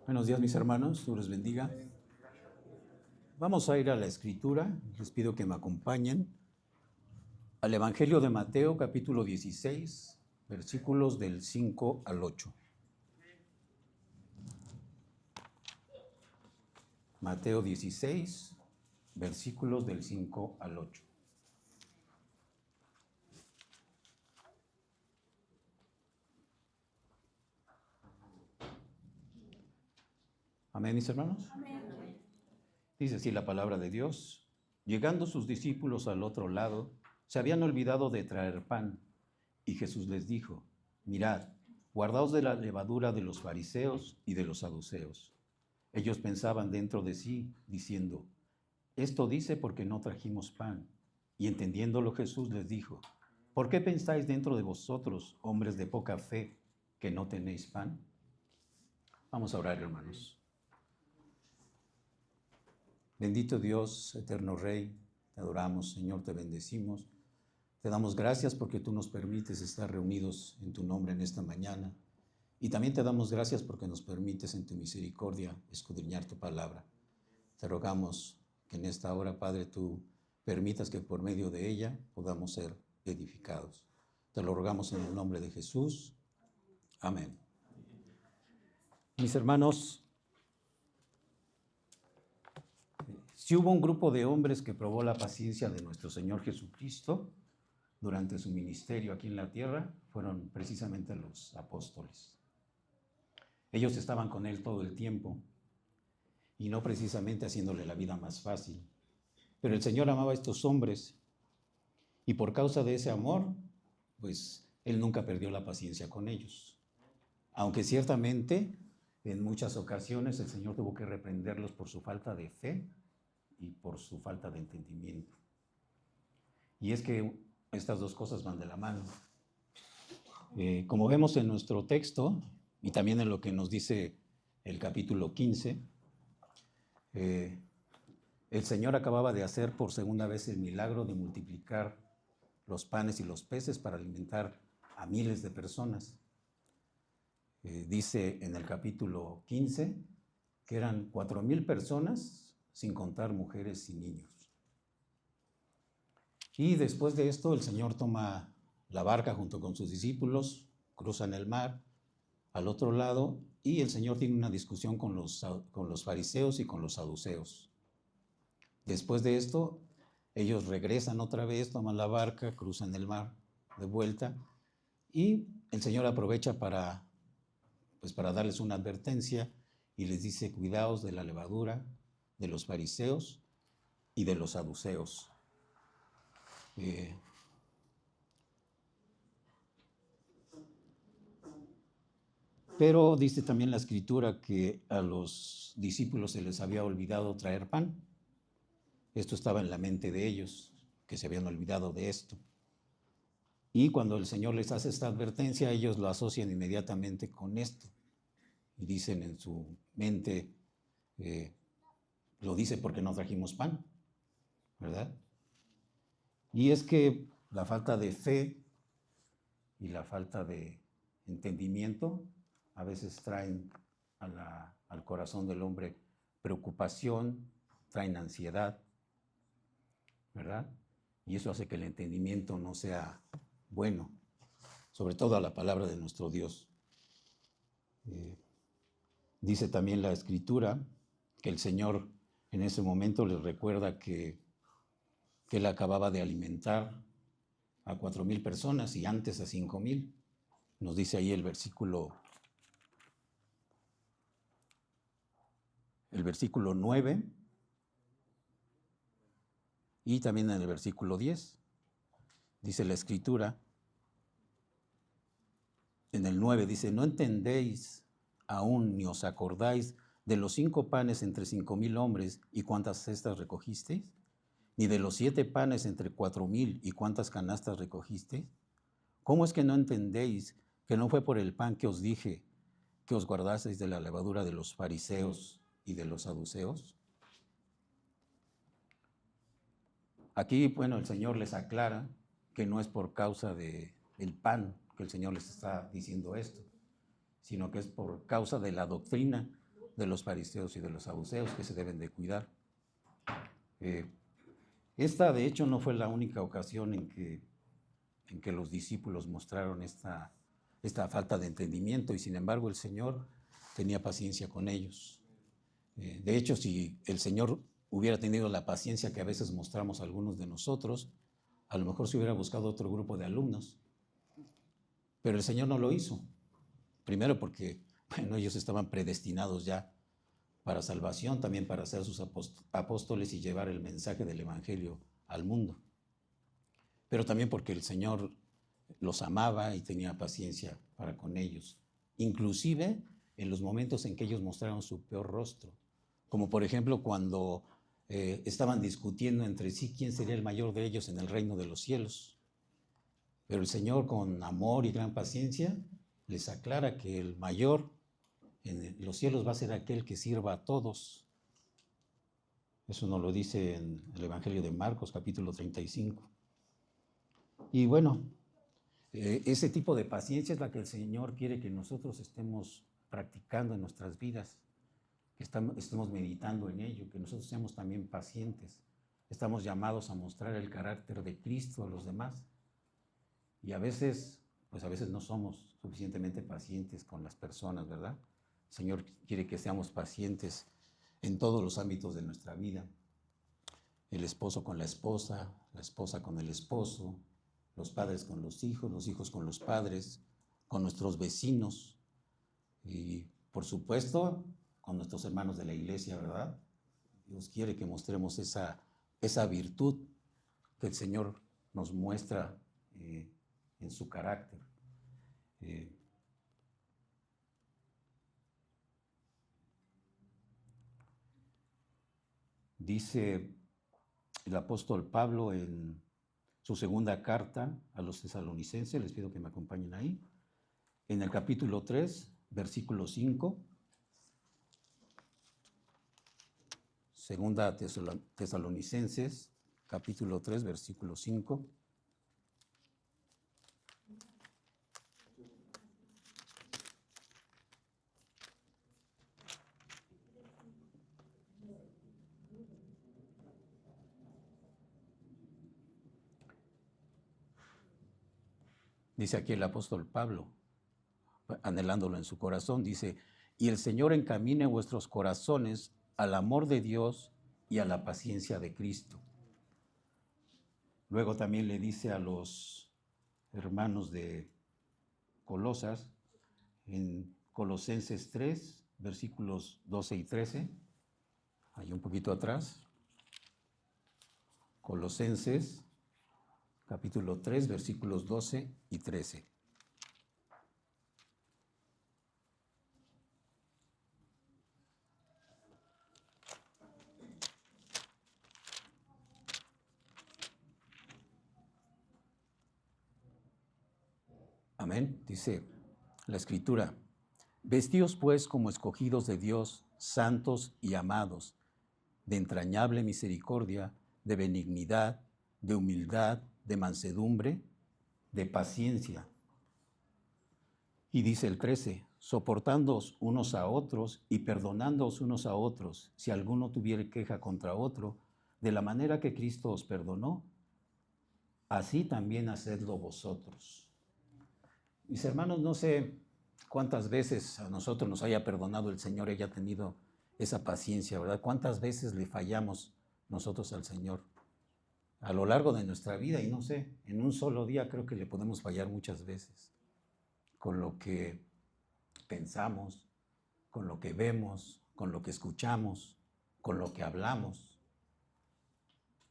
Buenos días, mis hermanos, Dios les bendiga. Vamos a ir a la Escritura, les pido que me acompañen al Evangelio de Mateo, capítulo 16, versículos del 5 al 8. Mateo 16, versículos del 5 al 8. Amén, mis hermanos. Amén. Dice así la palabra de Dios. Llegando sus discípulos al otro lado, se habían olvidado de traer pan. Y Jesús les dijo, mirad, guardaos de la levadura de los fariseos y de los saduceos. Ellos pensaban dentro de sí, diciendo, esto dice porque no trajimos pan. Y entendiéndolo Jesús les dijo, ¿por qué pensáis dentro de vosotros, hombres de poca fe, que no tenéis pan? Vamos a orar, hermanos. Bendito Dios, eterno Rey, te adoramos, Señor, te bendecimos. Te damos gracias porque tú nos permites estar reunidos en tu nombre en esta mañana. Y también te damos gracias porque nos permites en tu misericordia escudriñar tu palabra. Te rogamos que en esta hora, Padre, tú permitas que por medio de ella podamos ser edificados. Te lo rogamos en el nombre de Jesús. Amén. Mis hermanos, si hubo un grupo de hombres que probó la paciencia de nuestro Señor Jesucristo durante su ministerio aquí en la tierra, fueron precisamente los apóstoles. Ellos estaban con Él todo el tiempo y no precisamente haciéndole la vida más fácil. Pero el Señor amaba a estos hombres y por causa de ese amor, pues Él nunca perdió la paciencia con ellos. Aunque ciertamente en muchas ocasiones el Señor tuvo que reprenderlos por su falta de fe y por su falta de entendimiento. Y es que estas dos cosas van de la mano. Como vemos en nuestro texto y también en lo que nos dice el capítulo 15, el Señor acababa de hacer por segunda vez el milagro de multiplicar los panes y los peces para alimentar a miles de personas. Dice en el capítulo 15 que eran 4,000 personas, sin contar mujeres y niños. Y después de esto el Señor toma la barca junto con sus discípulos, cruzan el mar al otro lado y el Señor tiene una discusión con los fariseos y con los saduceos. Después de esto, ellos regresan otra vez, toman la barca, cruzan el mar de vuelta y el Señor aprovecha para darles una advertencia y les dice, cuidaos de la levadura de los fariseos y de los saduceos. Pero dice también la Escritura que a los discípulos se les había olvidado traer pan. Esto estaba en la mente de ellos, que se habían olvidado de esto. Y cuando el Señor les hace esta advertencia, ellos lo asocian inmediatamente con esto. Y dicen en su mente, lo dice porque no trajimos pan, ¿verdad? Y es que la falta de fe y la falta de entendimiento a veces traen al corazón del hombre preocupación, traen ansiedad, ¿verdad? Y eso hace que el entendimiento no sea bueno, sobre todo a la palabra de nuestro Dios. Dice también la Escritura que el Señor en ese momento les recuerda que Él acababa de alimentar a 4,000 personas y antes a 5,000. Nos dice ahí el versículo 9 y también en el versículo 10. Dice la Escritura, en el 9 dice, ¿no entendéis aún ni os acordáis de los 5 panes entre 5,000 hombres y cuántas cestas recogisteis? ¿Ni de los 7 panes entre 4,000 y cuántas canastas recogisteis? ¿Cómo es que no entendéis que no fue por el pan que os dije que os guardaseis de la levadura de los fariseos y de los saduceos? Aquí, bueno, el Señor les aclara que no es por causa del pan que el Señor les está diciendo esto, sino que es por causa de la doctrina de los fariseos y de los saduceos que se deben de cuidar. Esta, de hecho, no fue la única ocasión en que los discípulos mostraron esta falta de entendimiento, y sin embargo el Señor tenía paciencia con ellos. De hecho, si el Señor hubiera tenido la paciencia que a veces mostramos algunos de nosotros, a lo mejor se hubiera buscado otro grupo de alumnos. Pero el Señor no lo hizo. Primero porque, bueno, ellos estaban predestinados ya para salvación, también para ser sus apóstoles y llevar el mensaje del Evangelio al mundo. Pero también porque el Señor los amaba y tenía paciencia para con ellos, inclusive en los momentos en que ellos mostraron su peor rostro, como por ejemplo cuando estaban discutiendo entre sí quién sería el mayor de ellos en el reino de los cielos. Pero el Señor, con amor y gran paciencia, les aclara que el mayor en los cielos va a ser aquel que sirva a todos. Eso nos lo dice en el Evangelio de Marcos, capítulo 35. Y bueno, ese tipo de paciencia es la que el Señor quiere que nosotros estemos practicando en nuestras vidas, que estemos meditando en ello, que nosotros seamos también pacientes. Estamos llamados a mostrar el carácter de Cristo a los demás. Y a veces no somos suficientemente pacientes con las personas, ¿verdad? El Señor quiere que seamos pacientes en todos los ámbitos de nuestra vida. El esposo con la esposa con el esposo, los padres con los hijos con los padres, con nuestros vecinos y, por supuesto, con nuestros hermanos de la iglesia, ¿verdad? Dios quiere que mostremos esa virtud que el Señor nos muestra en su carácter. Dice el apóstol Pablo en su segunda carta a los tesalonicenses, les pido que me acompañen ahí, en el capítulo 3, versículo 5, segunda Tesalonicenses, capítulo 3, versículo 5. Dice aquí el apóstol Pablo, anhelándolo en su corazón, dice: y el Señor encamine vuestros corazones al amor de Dios y a la paciencia de Cristo. Luego también le dice a los hermanos de Colosas, en Colosenses 3, versículos 12 y 13, ahí un poquito atrás, Colosenses, capítulo 3, versículos 12 y 13. Amén. Dice la Escritura: vestíos pues como escogidos de Dios, santos y amados, de entrañable misericordia, de benignidad, de humildad, de mansedumbre, de paciencia. Y dice el 13: soportándoos unos a otros y perdonándoos unos a otros, si alguno tuviere queja contra otro, de la manera que Cristo os perdonó, así también hacedlo vosotros. Mis hermanos, no sé cuántas veces a nosotros nos haya perdonado el Señor, haya tenido esa paciencia, ¿verdad? ¿Cuántas veces le fallamos nosotros al Señor a lo largo de nuestra vida? Y no sé, en un solo día creo que le podemos fallar muchas veces, con lo que pensamos, con lo que vemos, con lo que escuchamos, con lo que hablamos.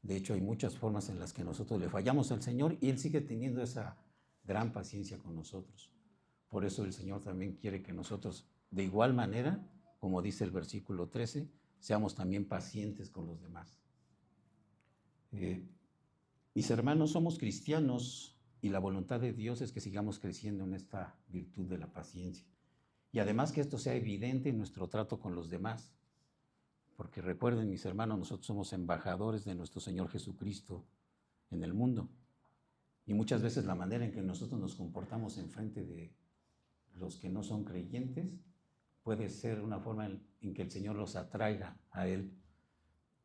De hecho, hay muchas formas en las que nosotros le fallamos al Señor y Él sigue teniendo esa gran paciencia con nosotros. Por eso el Señor también quiere que nosotros, de igual manera, como dice el versículo 13, seamos también pacientes con los demás. Mis hermanos, somos cristianos y la voluntad de Dios es que sigamos creciendo en esta virtud de la paciencia. Y además que esto sea evidente en nuestro trato con los demás. Porque recuerden, mis hermanos, nosotros somos embajadores de nuestro Señor Jesucristo en el mundo. Y muchas veces la manera en que nosotros nos comportamos en frente de los que no son creyentes puede ser una forma en que el Señor los atraiga a Él,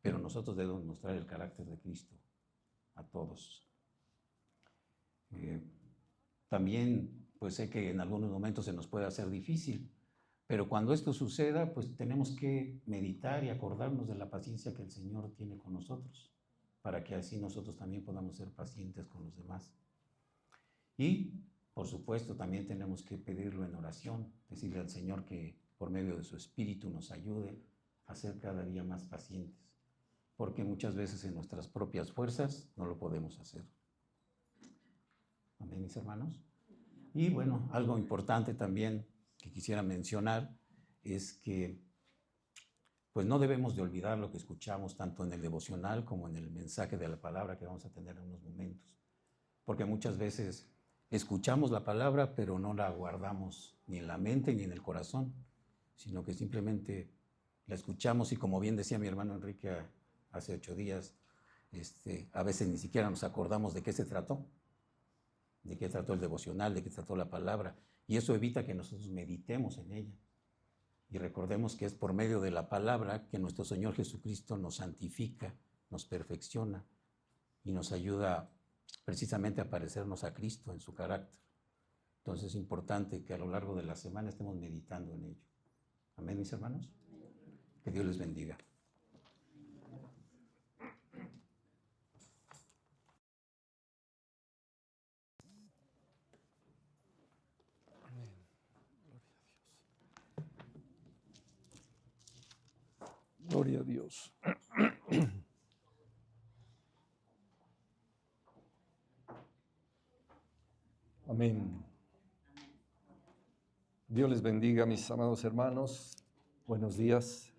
pero nosotros debemos mostrar el carácter de Cristo a todos. También, pues sé que en algunos momentos se nos puede hacer difícil, pero cuando esto suceda, pues tenemos que meditar y acordarnos de la paciencia que el Señor tiene con nosotros, para que así nosotros también podamos ser pacientes con los demás. Y, por supuesto, también tenemos que pedirlo en oración, decirle al Señor que por medio de su Espíritu nos ayude a ser cada día más pacientes, porque muchas veces en nuestras propias fuerzas no lo podemos hacer. Amén, mis hermanos. Y bueno, algo importante también que quisiera mencionar es que pues no debemos de olvidar lo que escuchamos tanto en el devocional como en el mensaje de la palabra que vamos a tener en unos momentos, porque muchas veces escuchamos la palabra pero no la guardamos ni en la mente ni en el corazón, sino que simplemente la escuchamos y, como bien decía mi hermano Enrique hace 8 días, a veces ni siquiera nos acordamos de qué se trató, de qué trató el devocional, de qué trató la palabra, y eso evita que nosotros meditemos en ella. Y recordemos que es por medio de la palabra que nuestro Señor Jesucristo nos santifica, nos perfecciona y nos ayuda precisamente a parecernos a Cristo en su carácter. Entonces es importante que a lo largo de la semana estemos meditando en ello. Amén, mis hermanos. Que Dios les bendiga. Gloria a Dios. Amén. Dios les bendiga, mis amados hermanos. Buenos días.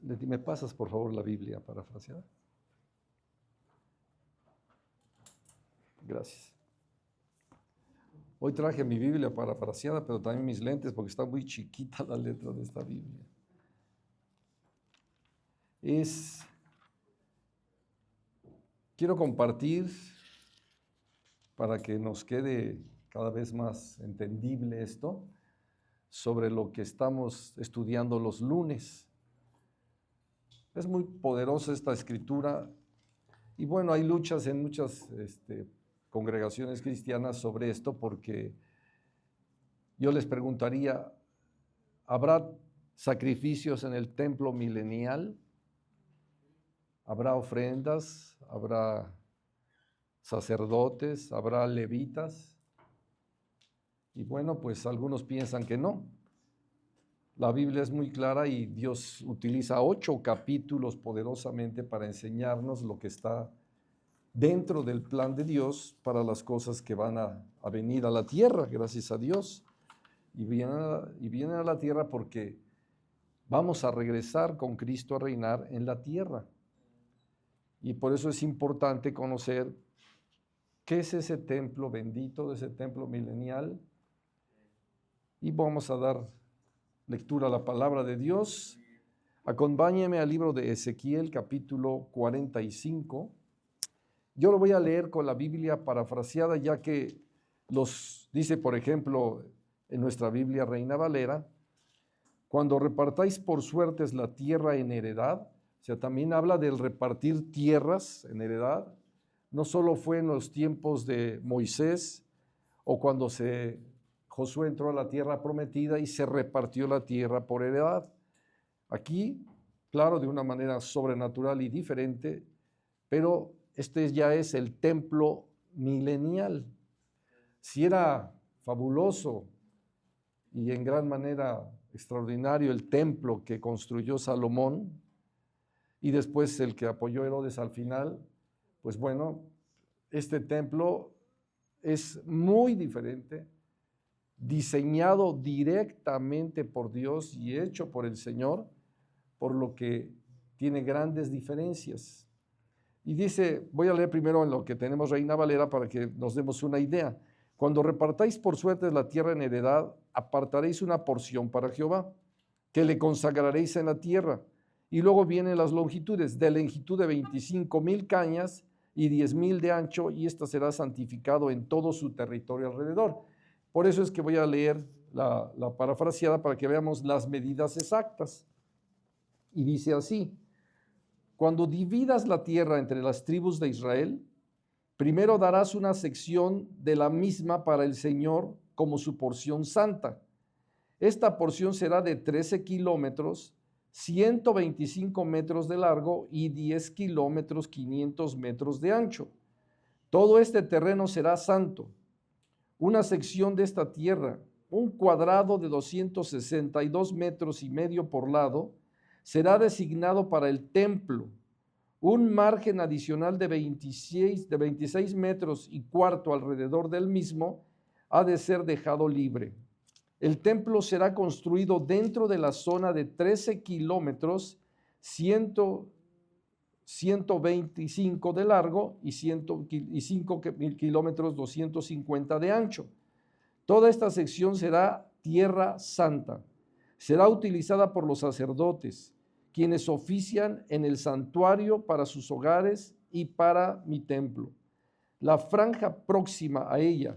Leti, ¿me pasas por favor la Biblia parafraseada? Gracias. Hoy traje mi Biblia parafraseada, pero también mis lentes porque está muy chiquita la letra de esta Biblia. Quiero compartir para que nos quede cada vez más entendible esto sobre lo que estamos estudiando los lunes. Es muy poderosa esta escritura y bueno, hay luchas en muchas congregaciones cristianas sobre esto, porque yo les preguntaría, ¿habrá sacrificios en el templo milenial? ¿Habrá ofrendas? ¿Habrá sacerdotes? ¿Habrá levitas? Y bueno, pues algunos piensan que no. La Biblia es muy clara y Dios utiliza 8 capítulos poderosamente para enseñarnos lo que está dentro del plan de Dios para las cosas que van a venir a la tierra, gracias a Dios. Y vienen a la tierra porque vamos a regresar con Cristo a reinar en la tierra. Y por eso es importante conocer qué es ese templo bendito, ese templo milenial. Y vamos a dar lectura a la palabra de Dios. Acompáñeme al libro de Ezequiel, capítulo 45. Yo lo voy a leer con la Biblia parafraseada, ya que dice, por ejemplo, en nuestra Biblia Reina Valera, cuando repartáis por suertes la tierra en heredad, o sea, también habla del repartir tierras en heredad. No solo fue en los tiempos de Moisés o cuando Josué entró a la tierra prometida y se repartió la tierra por heredad. Aquí, claro, de una manera sobrenatural y diferente, pero este ya es el templo milenial. Si era fabuloso y en gran manera extraordinario el templo que construyó Salomón y después el que apoyó Herodes al final, pues bueno, este templo es muy diferente, diseñado directamente por Dios y hecho por el Señor, por lo que tiene grandes diferencias. Y dice, voy a leer primero en lo que tenemos Reina Valera para que nos demos una idea. Cuando repartáis por suertes la tierra en heredad, apartaréis una porción para Jehová, que le consagraréis en la tierra. Y luego vienen las longitudes, de longitud de 25,000 cañas y 10,000 de ancho, y ésta será santificado en todo su territorio alrededor. Por eso es que voy a leer la parafraseada para que veamos las medidas exactas. Y dice así: cuando dividas la tierra entre las tribus de Israel, primero darás una sección de la misma para el Señor como su porción santa. Esta porción será de 13 kilómetros, 125 metros de largo y 10 kilómetros, 500 metros de ancho. Todo este terreno será santo. Una sección de esta tierra, un cuadrado de 262 metros y medio por lado, será designado para el templo. Un margen adicional de 26 metros y cuarto alrededor del mismo ha de ser dejado libre. El templo será construido dentro de la zona de 13 kilómetros, 125 de largo y 5 kilómetros 250 de ancho. Toda esta sección será tierra santa. Será utilizada por los sacerdotes, quienes ofician en el santuario para sus hogares y para mi templo. La franja próxima a ella,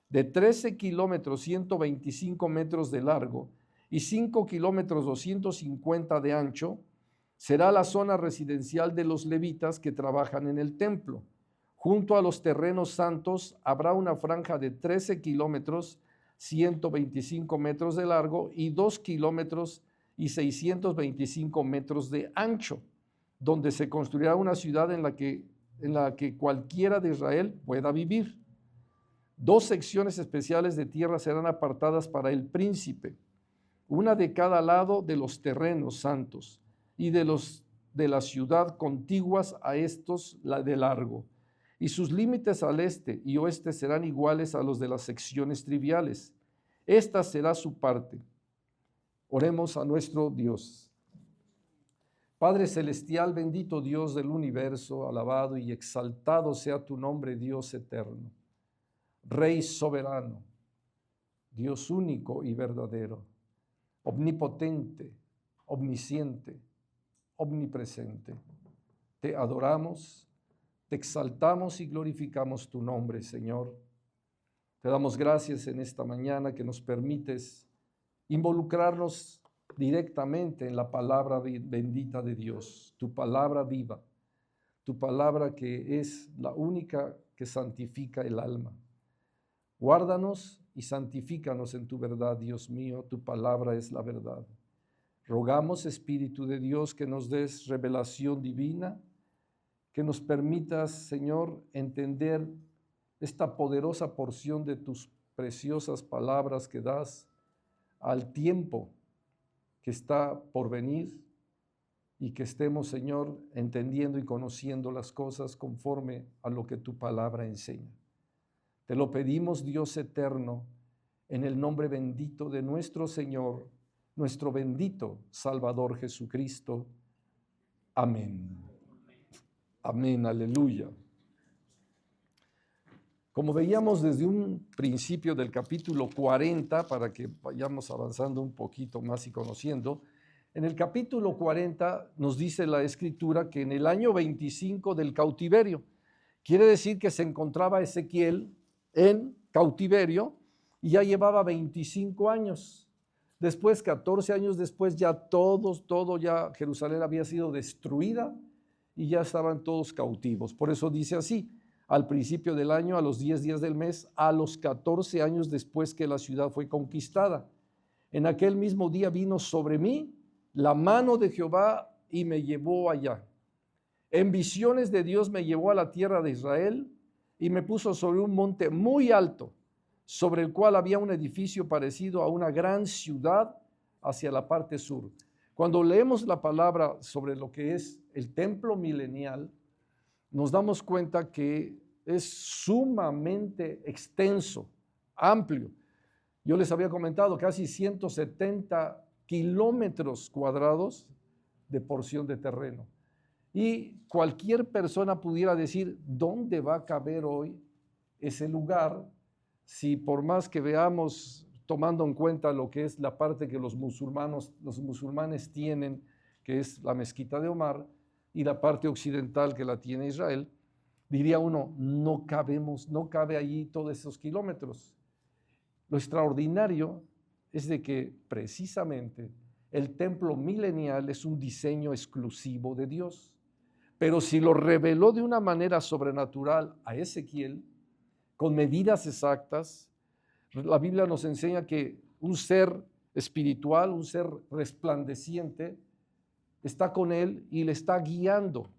de 13 kilómetros 125 metros de largo y 5 kilómetros 250 de ancho, será la zona residencial de los levitas que trabajan en el templo. Junto a los terrenos santos habrá una franja de 13 kilómetros 125 metros de largo y 2 kilómetros y 625 metros de ancho, donde se construirá una ciudad en la que cualquiera de Israel pueda vivir. 2 secciones especiales de tierra serán apartadas para el príncipe, una de cada lado de los terrenos santos y de la ciudad contiguas a estos de largo, y sus límites al este y oeste serán iguales a los de las secciones triviales. Esta será su parte. Oremos a nuestro Dios. Padre celestial, bendito Dios del universo, alabado y exaltado sea tu nombre, Dios eterno, Rey soberano, Dios único y verdadero, omnipotente, omnisciente, omnipresente. Te adoramos, te exaltamos y glorificamos tu nombre, Señor. Te damos gracias en esta mañana que nos permites involucrarnos directamente en la palabra bendita de Dios, tu palabra viva, tu palabra que es la única que santifica el alma. Guárdanos y santifícanos en tu verdad, Dios mío, tu palabra es la verdad. Rogamos, Espíritu de Dios, que nos des revelación divina, que nos permitas, Señor, entender esta poderosa porción de tus preciosas palabras que das al tiempo que está por venir, y que estemos, Señor, entendiendo y conociendo las cosas conforme a lo que tu palabra enseña. Te lo pedimos, Dios eterno, en el nombre bendito de nuestro Señor, nuestro bendito Salvador Jesucristo. Amén. Amén, aleluya. Como veíamos desde un principio del capítulo 40, para que vayamos avanzando un poquito más y conociendo, en el capítulo 40 nos dice la Escritura que en el año 25 del cautiverio, quiere decir que se encontraba Ezequiel en cautiverio y ya llevaba 25 años. Después, 14 años después, ya ya Jerusalén había sido destruida y ya estaban todos cautivos. Por eso dice así: al principio del año, a los 10 días del mes, a los 14 años después que la ciudad fue conquistada. En aquel mismo día vino sobre mí la mano de Jehová y me llevó allá. En visiones de Dios me llevó a la tierra de Israel y me puso sobre un monte muy alto, sobre el cual había un edificio parecido a una gran ciudad hacia la parte sur. Cuando leemos la palabra sobre lo que es el templo milenial, nos damos cuenta que es sumamente extenso, amplio. Yo les había comentado casi 170 kilómetros cuadrados de porción de terreno. Y cualquier persona pudiera decir, ¿dónde va a caber hoy ese lugar? Si por más que veamos, tomando en cuenta lo que es la parte que los musulmanes tienen, que es la mezquita de Omar, y la parte occidental que la tiene Israel, diría uno, no cabe allí todos esos kilómetros. Lo extraordinario es de que precisamente el templo milenial es un diseño exclusivo de Dios. Pero si lo reveló de una manera sobrenatural a Ezequiel, con medidas exactas, la Biblia nos enseña que un ser espiritual, un ser resplandeciente, está con él y le está guiando.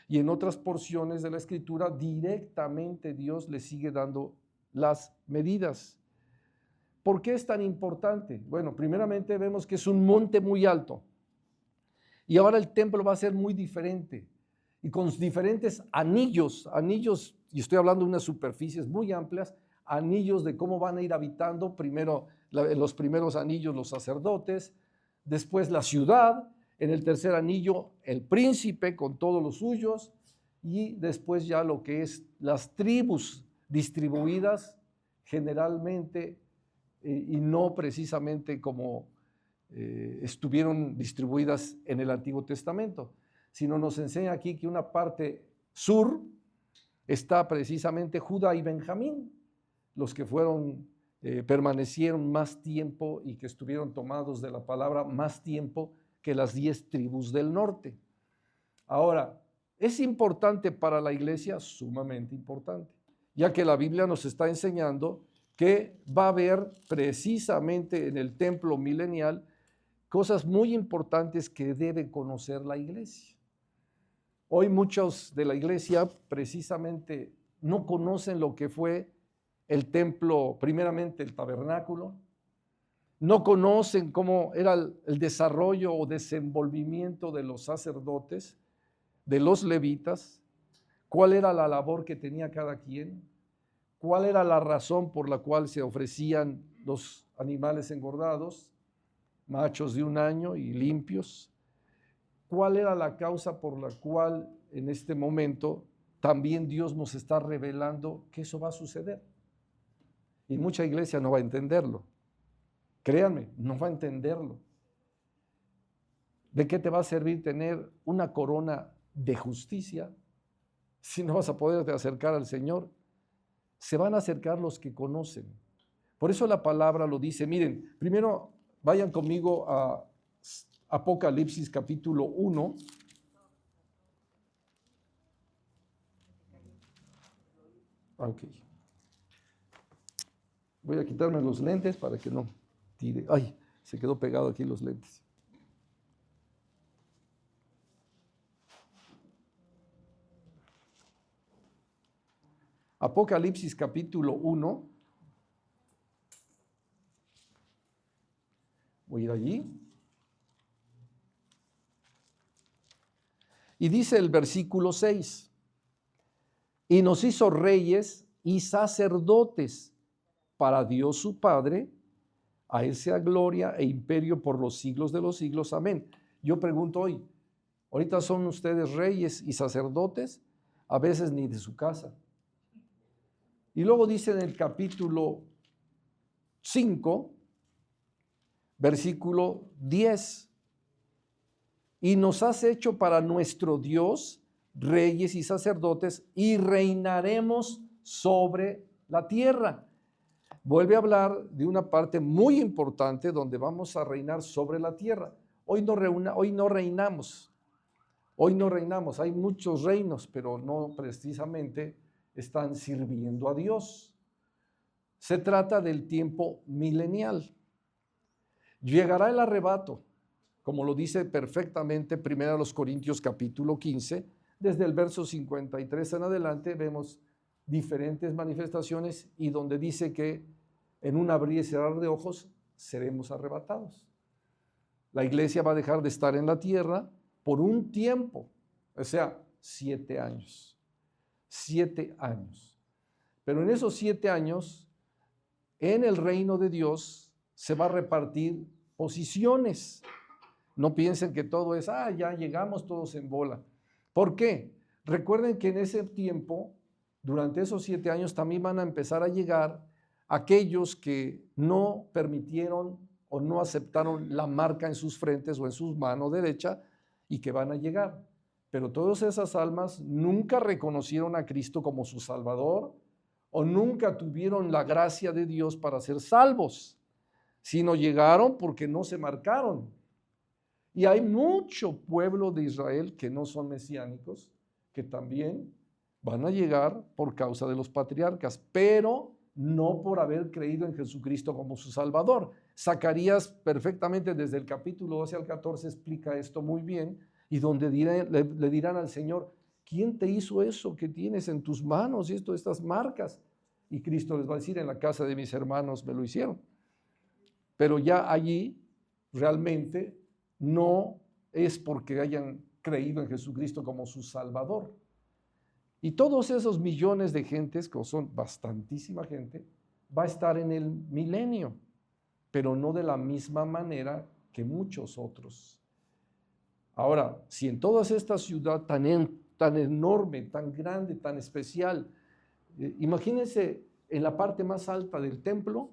Y en otras porciones de la Escritura, directamente Dios le sigue dando las medidas. ¿Por qué es tan importante? Bueno, primeramente vemos que es un monte muy alto. Y ahora el templo va a ser muy diferente. Y con diferentes anillos, y estoy hablando de unas superficies muy amplias, anillos de cómo van a ir habitando, primero en los primeros anillos los sacerdotes, después la ciudad, en el tercer anillo el príncipe con todos los suyos, y después ya lo que es las tribus distribuidas generalmente y no precisamente como estuvieron distribuidas en el Antiguo Testamento, sino nos enseña aquí que una parte sur está precisamente Judá y Benjamín, los que permanecieron más tiempo y que estuvieron tomados de la palabra más tiempo que las 10 tribus del norte. Ahora, ¿es importante para la iglesia? Sumamente importante, ya que la Biblia nos está enseñando que va a haber precisamente en el templo milenial cosas muy importantes que debe conocer la iglesia. Hoy muchos de la iglesia precisamente no conocen lo que fue el templo, primeramente el tabernáculo, no conocen cómo era el desarrollo o desenvolvimiento de los sacerdotes, de los levitas, cuál era la labor que tenía cada quien, cuál era la razón por la cual se ofrecían los animales engordados, machos de 1 año y limpios, cuál era la causa por la cual en este momento también Dios nos está revelando que eso va a suceder. Y mucha iglesia no va a entenderlo. Créanme, no va a entenderlo. ¿De qué te va a servir tener una corona de justicia si no vas a poderte acercar al Señor? Se van a acercar los que conocen. Por eso la palabra lo dice. Miren, primero vayan conmigo a Apocalipsis capítulo 1. Ok. Voy a quitarme los lentes para que no tire. Ay, se quedó pegado aquí los lentes. Apocalipsis capítulo 1. Voy a ir allí. Y dice el versículo 6, y nos hizo reyes y sacerdotes para Dios su Padre, a Él sea gloria e imperio por los siglos de los siglos. Amén. Yo pregunto hoy, ¿ahorita son ustedes reyes y sacerdotes? A veces ni de su casa. Y luego dice en el capítulo 5, versículo 10, y nos has hecho para nuestro Dios reyes y sacerdotes y reinaremos sobre la tierra. Vuelve a hablar de una parte muy importante donde vamos a reinar sobre la tierra. Hoy no reinamos. Hay muchos reinos, pero no precisamente están sirviendo a Dios. Se trata del tiempo milenial. Llegará el arrebato, como lo dice perfectamente 1 Corintios capítulo 15, desde el verso 53 en adelante vemos diferentes manifestaciones y donde dice que en un abrir y cerrar de ojos seremos arrebatados. La iglesia va a dejar de estar en la tierra por un tiempo, o sea, 7 años. 7 años. Pero en esos 7 años, en el reino de Dios se va a repartir posiciones. No piensen que todo es, ya llegamos todos en bola. ¿Por qué? Recuerden que en ese tiempo, durante esos 7 años, también van a empezar a llegar aquellos que no permitieron o no aceptaron la marca en sus frentes o en sus manos derecha y que van a llegar. Pero todas esas almas nunca reconocieron a Cristo como su Salvador o nunca tuvieron la gracia de Dios para ser salvos. sino llegaron porque no se marcaron. Y hay mucho pueblo de Israel que no son mesiánicos, que también van a llegar por causa de los patriarcas, pero no por haber creído en Jesucristo como su Salvador. Zacarías perfectamente desde el capítulo 12 al 14 explica esto muy bien, y donde le dirán al Señor: ¿quién te hizo eso que tienes en tus manos y estas marcas? Y Cristo les va a decir: en la casa de mis hermanos me lo hicieron. Pero ya allí realmente no es porque hayan creído en Jesucristo como su Salvador. Y todos esos millones de gentes, que son bastantísima gente, va a estar en el milenio, pero no de la misma manera que muchos otros. Ahora, si en toda esta ciudad tan enorme, tan grande, tan especial, imagínense en la parte más alta del templo,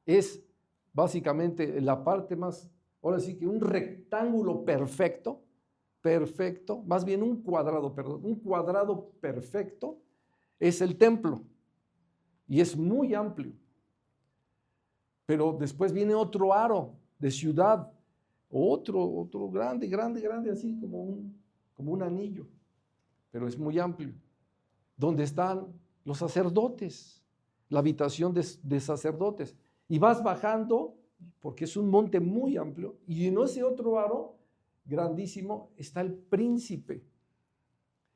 es básicamente la parte más, ahora sí que un rectángulo perfecto, más bien un cuadrado perfecto es el templo, y es muy amplio. Pero después viene otro aro de ciudad, otro grande, así como un anillo, pero es muy amplio, donde están los sacerdotes, la habitación de sacerdotes. Y vas bajando, porque es un monte muy amplio, y en ese otro aro grandísimo está el príncipe.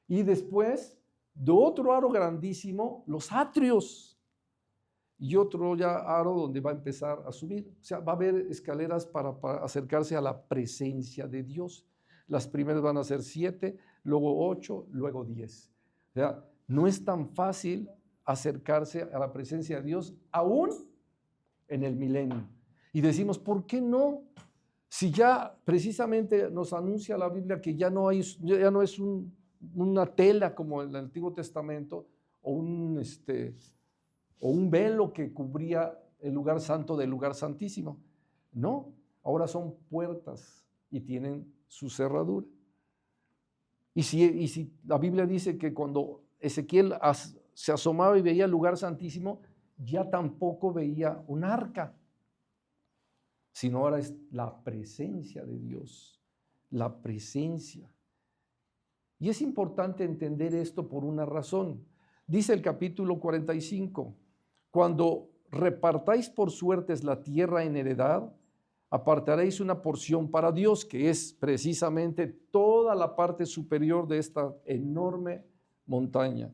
Y después de otro aro grandísimo, los atrios. Y otro ya aro donde va a empezar a subir. O sea, va a haber escaleras para acercarse a la presencia de Dios. Las primeras van a ser 7, luego 8, luego 10. O sea, no es tan fácil acercarse a la presencia de Dios aún en el milenio. Y decimos, ¿por qué no? Si ya precisamente nos anuncia la Biblia que ya no es una tela como en el Antiguo Testamento, o un velo que cubría el lugar santo del lugar santísimo. No, ahora son puertas y tienen su cerradura. Y si la Biblia dice que cuando Ezequiel se asomaba y veía el lugar santísimo, ya tampoco veía un arca, sino ahora es la presencia de Dios, la presencia. Y es importante entender esto por una razón. Dice el capítulo 45, cuando repartáis por suertes la tierra en heredad, apartaréis una porción para Dios, que es precisamente toda la parte superior de esta enorme montaña,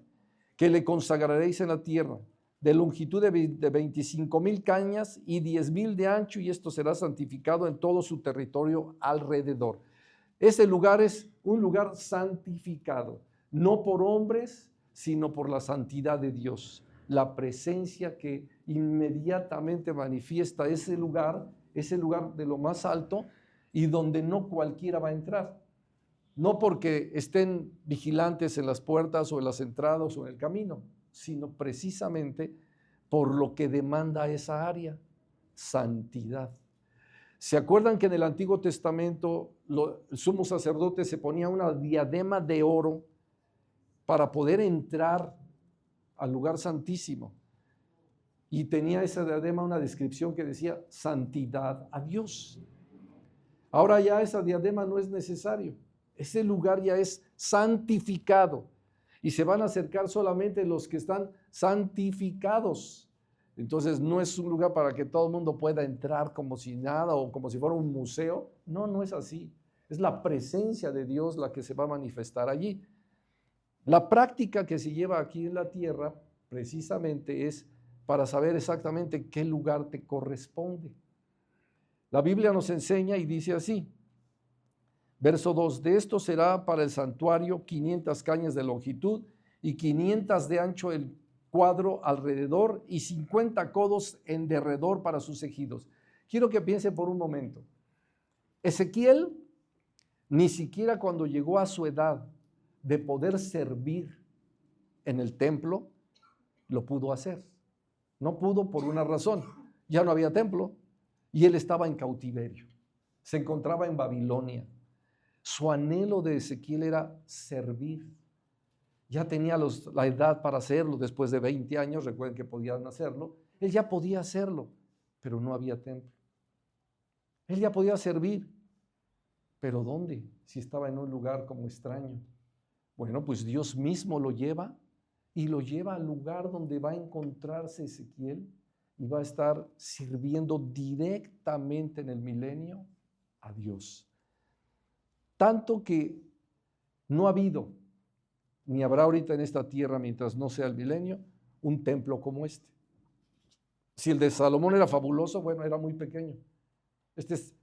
que le consagraréis en la tierra, de longitud de 25,000 cañas y 10,000 de ancho, y esto será santificado en todo su territorio alrededor. Ese lugar es un lugar santificado, no por hombres, sino por la santidad de Dios. La presencia que inmediatamente manifiesta ese lugar de lo más alto, y donde no cualquiera va a entrar. No porque estén vigilantes en las puertas o en las entradas o en el camino, sino precisamente por lo que demanda esa área: santidad. ¿Se acuerdan que en el Antiguo Testamento el sumo sacerdote se ponía una diadema de oro para poder entrar al lugar santísimo? Y tenía esa diadema una descripción que decía: santidad a Dios. Ahora ya esa diadema no es necesario. Ese lugar ya es santificado, y se van a acercar solamente los que están santificados. Entonces no es un lugar para que todo el mundo pueda entrar como si nada, o como si fuera un museo. No, no es así. Es la presencia de Dios la que se va a manifestar allí. La práctica que se lleva aquí en la tierra precisamente es para saber exactamente qué lugar te corresponde. La Biblia nos enseña y dice así, verso 2, de esto será para el santuario 500 cañas de longitud y 500 de ancho el cuadro alrededor, y 50 codos en derredor para sus ejidos. Quiero que piensen por un momento. Ezequiel, ni siquiera cuando llegó a su edad de poder servir en el templo, lo pudo hacer. No pudo por una razón: ya no había templo y él estaba en cautiverio. Se encontraba en Babilonia. Su anhelo de Ezequiel era servir. Ya tenía la edad para hacerlo después de 20 años, recuerden que podían hacerlo. Él ya podía hacerlo, pero no había templo. Él ya podía servir, pero ¿dónde? Si estaba en un lugar como extraño. Bueno, pues Dios mismo lo lleva y lo lleva al lugar donde va a encontrarse Ezequiel y va a estar sirviendo directamente en el milenio a Dios. Tanto que no ha habido, ni habrá ahorita en esta tierra, mientras no sea el milenio, un templo como este. Si el de Salomón era fabuloso, bueno, era muy pequeño. Este es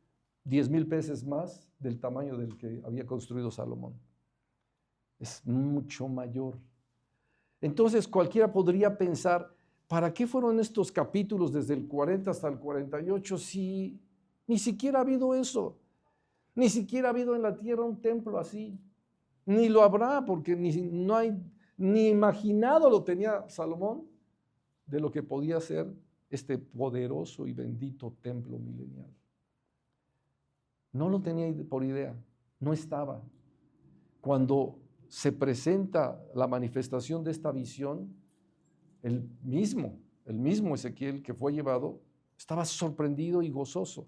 10,000 veces más del tamaño del que había construido Salomón. Es mucho mayor. Entonces cualquiera podría pensar, ¿para qué fueron estos capítulos desde el 40 hasta el 48 si ni siquiera ha habido eso? Ni siquiera ha habido en la tierra un templo así. Ni lo habrá, porque no hay, ni imaginado lo tenía Salomón de lo que podía ser este poderoso y bendito templo milenial. No lo tenía por idea, no estaba. Cuando se presenta la manifestación de esta visión, el mismo Ezequiel que fue llevado estaba sorprendido y gozoso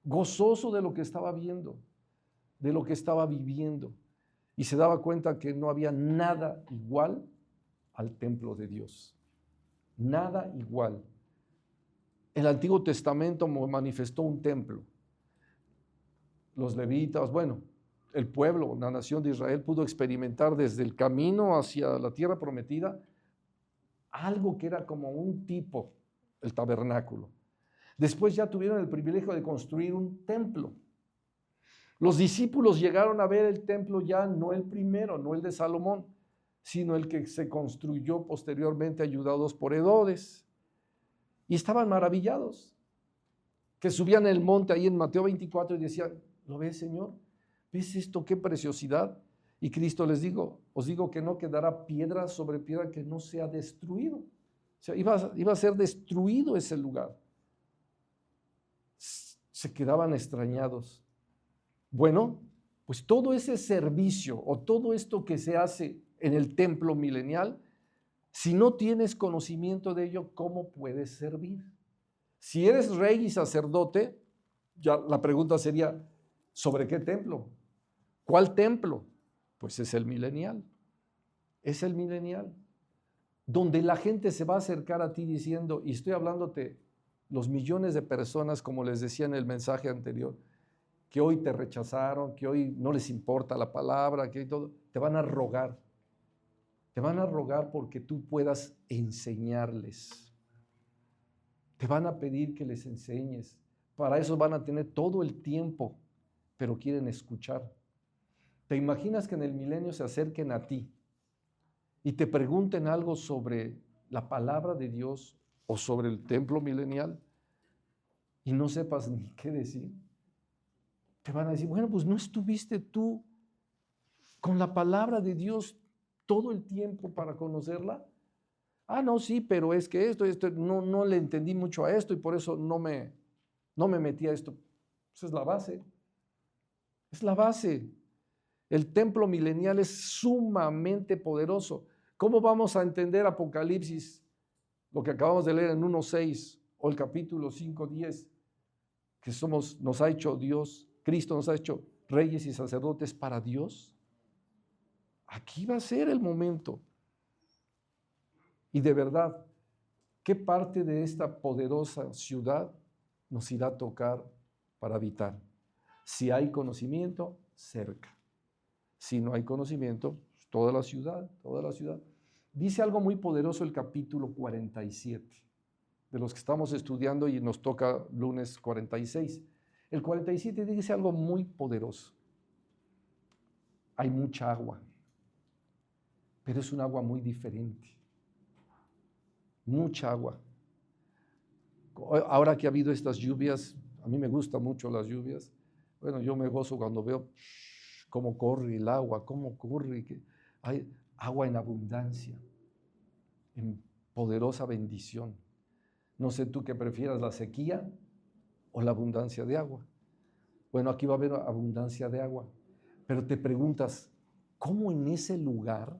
de lo que estaba viendo, de lo que estaba viviendo, y se daba cuenta que no había nada igual al templo de Dios. Nada igual. El Antiguo Testamento manifestó un templo. Los levitas, bueno, el pueblo, la nación de Israel pudo experimentar desde el camino hacia la tierra prometida algo que era como un tipo, el tabernáculo. Después ya tuvieron el privilegio de construir un templo. Los discípulos llegaron a ver el templo ya no el primero, no el de Salomón, sino el que se construyó posteriormente ayudados por Herodes. Y estaban maravillados, que subían el monte ahí en Mateo 24 y decían, ¿lo ves, Señor? ¿Ves esto? ¡Qué preciosidad! Y Cristo les dijo, os digo que no quedará piedra sobre piedra que no sea destruido. O sea, iba a ser destruido ese lugar. Se quedaban extrañados. Bueno, pues todo ese servicio o todo esto que se hace en el templo milenial, si no tienes conocimiento de ello, ¿cómo puedes servir? Si eres rey y sacerdote, ya la pregunta sería, ¿sobre qué templo? ¿Cuál templo? Pues es el milenial. Es el milenial. Donde la gente se va a acercar a ti diciendo, y estoy hablándote, los millones de personas, como les decía en el mensaje anterior, que hoy te rechazaron, que hoy no les importa la palabra, que hoy todo, te van a rogar. Te van a rogar porque tú puedas enseñarles. Te van a pedir que les enseñes. Para eso van a tener todo el tiempo, pero quieren escuchar. ¿Te imaginas que en el milenio se acerquen a ti y te pregunten algo sobre la palabra de Dios o sobre el templo milenial y no sepas ni qué decir? Te van a decir, bueno, pues ¿no estuviste tú con la palabra de Dios todo el tiempo para conocerla? Ah, no, sí, pero es que esto no le entendí mucho a esto y por eso no me metí a esto. Esa es la base. Es la base. El templo milenial es sumamente poderoso. ¿Cómo vamos a entender Apocalipsis, lo que acabamos de leer en 1:6 o el capítulo 5:10, que nos ha hecho Dios, Cristo nos ha hecho reyes y sacerdotes para Dios? Aquí va a ser el momento. Y de verdad, ¿qué parte de esta poderosa ciudad nos irá a tocar para habitar? Si hay conocimiento, cerca. Si no hay conocimiento, toda la ciudad, toda la ciudad. Dice algo muy poderoso el capítulo 47, de los que estamos estudiando y nos toca lunes 46. El 47 dice algo muy poderoso. Hay mucha agua, pero es un agua muy diferente. Mucha agua. Ahora que ha habido estas lluvias, a mí me gustan mucho las lluvias. Bueno, yo me gozo cuando veo cómo corre el agua, cómo corre, que hay agua en abundancia, en poderosa bendición. No sé tú qué prefieras, la sequía o la abundancia de agua. Bueno, aquí va a haber abundancia de agua, pero te preguntas, ¿cómo en ese lugar,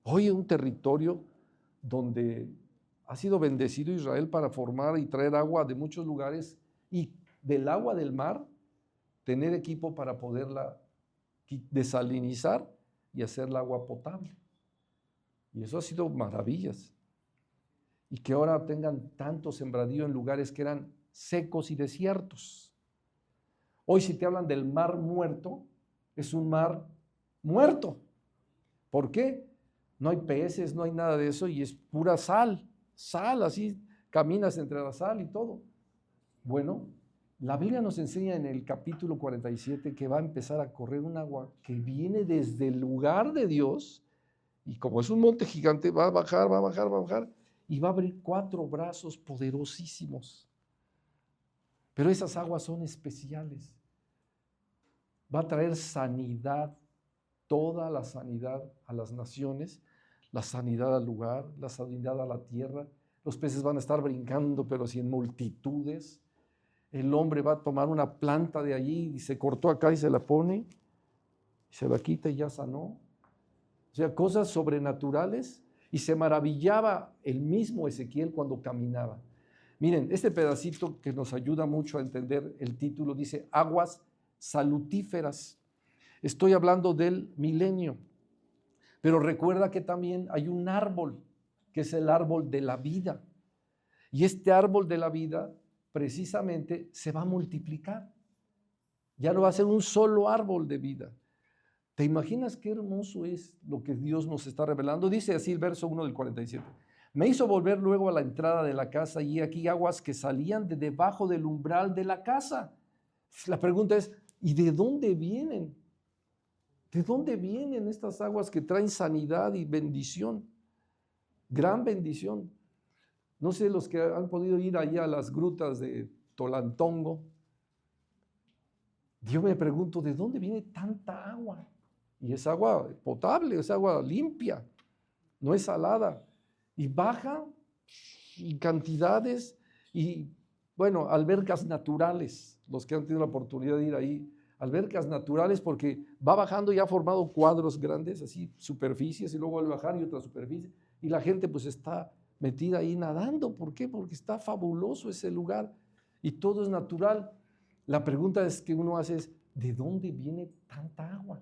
hoy un territorio donde Ha sido bendecido Israel para formar y traer agua de muchos lugares y del agua del mar tener equipo para poderla desalinizar y hacerla agua potable. Y eso ha sido maravillas. Y que ahora tengan tanto sembradío en lugares que eran secos y desiertos. Hoy si te hablan del mar muerto, es un mar muerto. ¿Por qué? No hay peces, no hay nada de eso y es pura sal, así caminas entre la sal y todo. Bueno, la Biblia nos enseña en el capítulo 47 que va a empezar a correr un agua que viene desde el lugar de Dios y como es un monte gigante va a bajar, va a bajar, va a bajar y va a abrir 4 brazos poderosísimos. Pero esas aguas son especiales. Va a traer sanidad, toda la sanidad a las naciones, la sanidad al lugar, la sanidad a la tierra. Los peces van a estar brincando, pero sí en multitudes. El hombre va a tomar una planta de allí y se cortó acá y se la pone, y se la quita y ya sanó. O sea, cosas sobrenaturales. Y se maravillaba el mismo Ezequiel cuando caminaba. Miren, este pedacito que nos ayuda mucho a entender el título dice aguas salutíferas. Estoy hablando del milenio. Pero recuerda que también hay un árbol, que es el árbol de la vida. Y este árbol de la vida precisamente se va a multiplicar. Ya no va a ser un solo árbol de vida. ¿Te imaginas qué hermoso es lo que Dios nos está revelando? Dice así el verso 1 del 47. Me hizo volver luego a la entrada de la casa y aquí aguas que salían de debajo del umbral de la casa. La pregunta es, ¿y de dónde vienen? ¿De dónde vienen estas aguas que traen sanidad y bendición? Gran bendición. No sé los que han podido ir allá a las grutas de Tolantongo. Yo me pregunto, ¿de dónde viene tanta agua? Y es agua potable, es agua limpia, no es salada. Y baja en cantidades y, bueno, albercas naturales, los que han tenido la oportunidad de ir ahí, albercas naturales porque va bajando y ha formado cuadros grandes, así, superficies, y luego al bajar y otra superficie. Y la gente pues está metida ahí nadando. ¿Por qué? Porque está fabuloso ese lugar y todo es natural. La pregunta es que uno hace es, ¿de dónde viene tanta agua?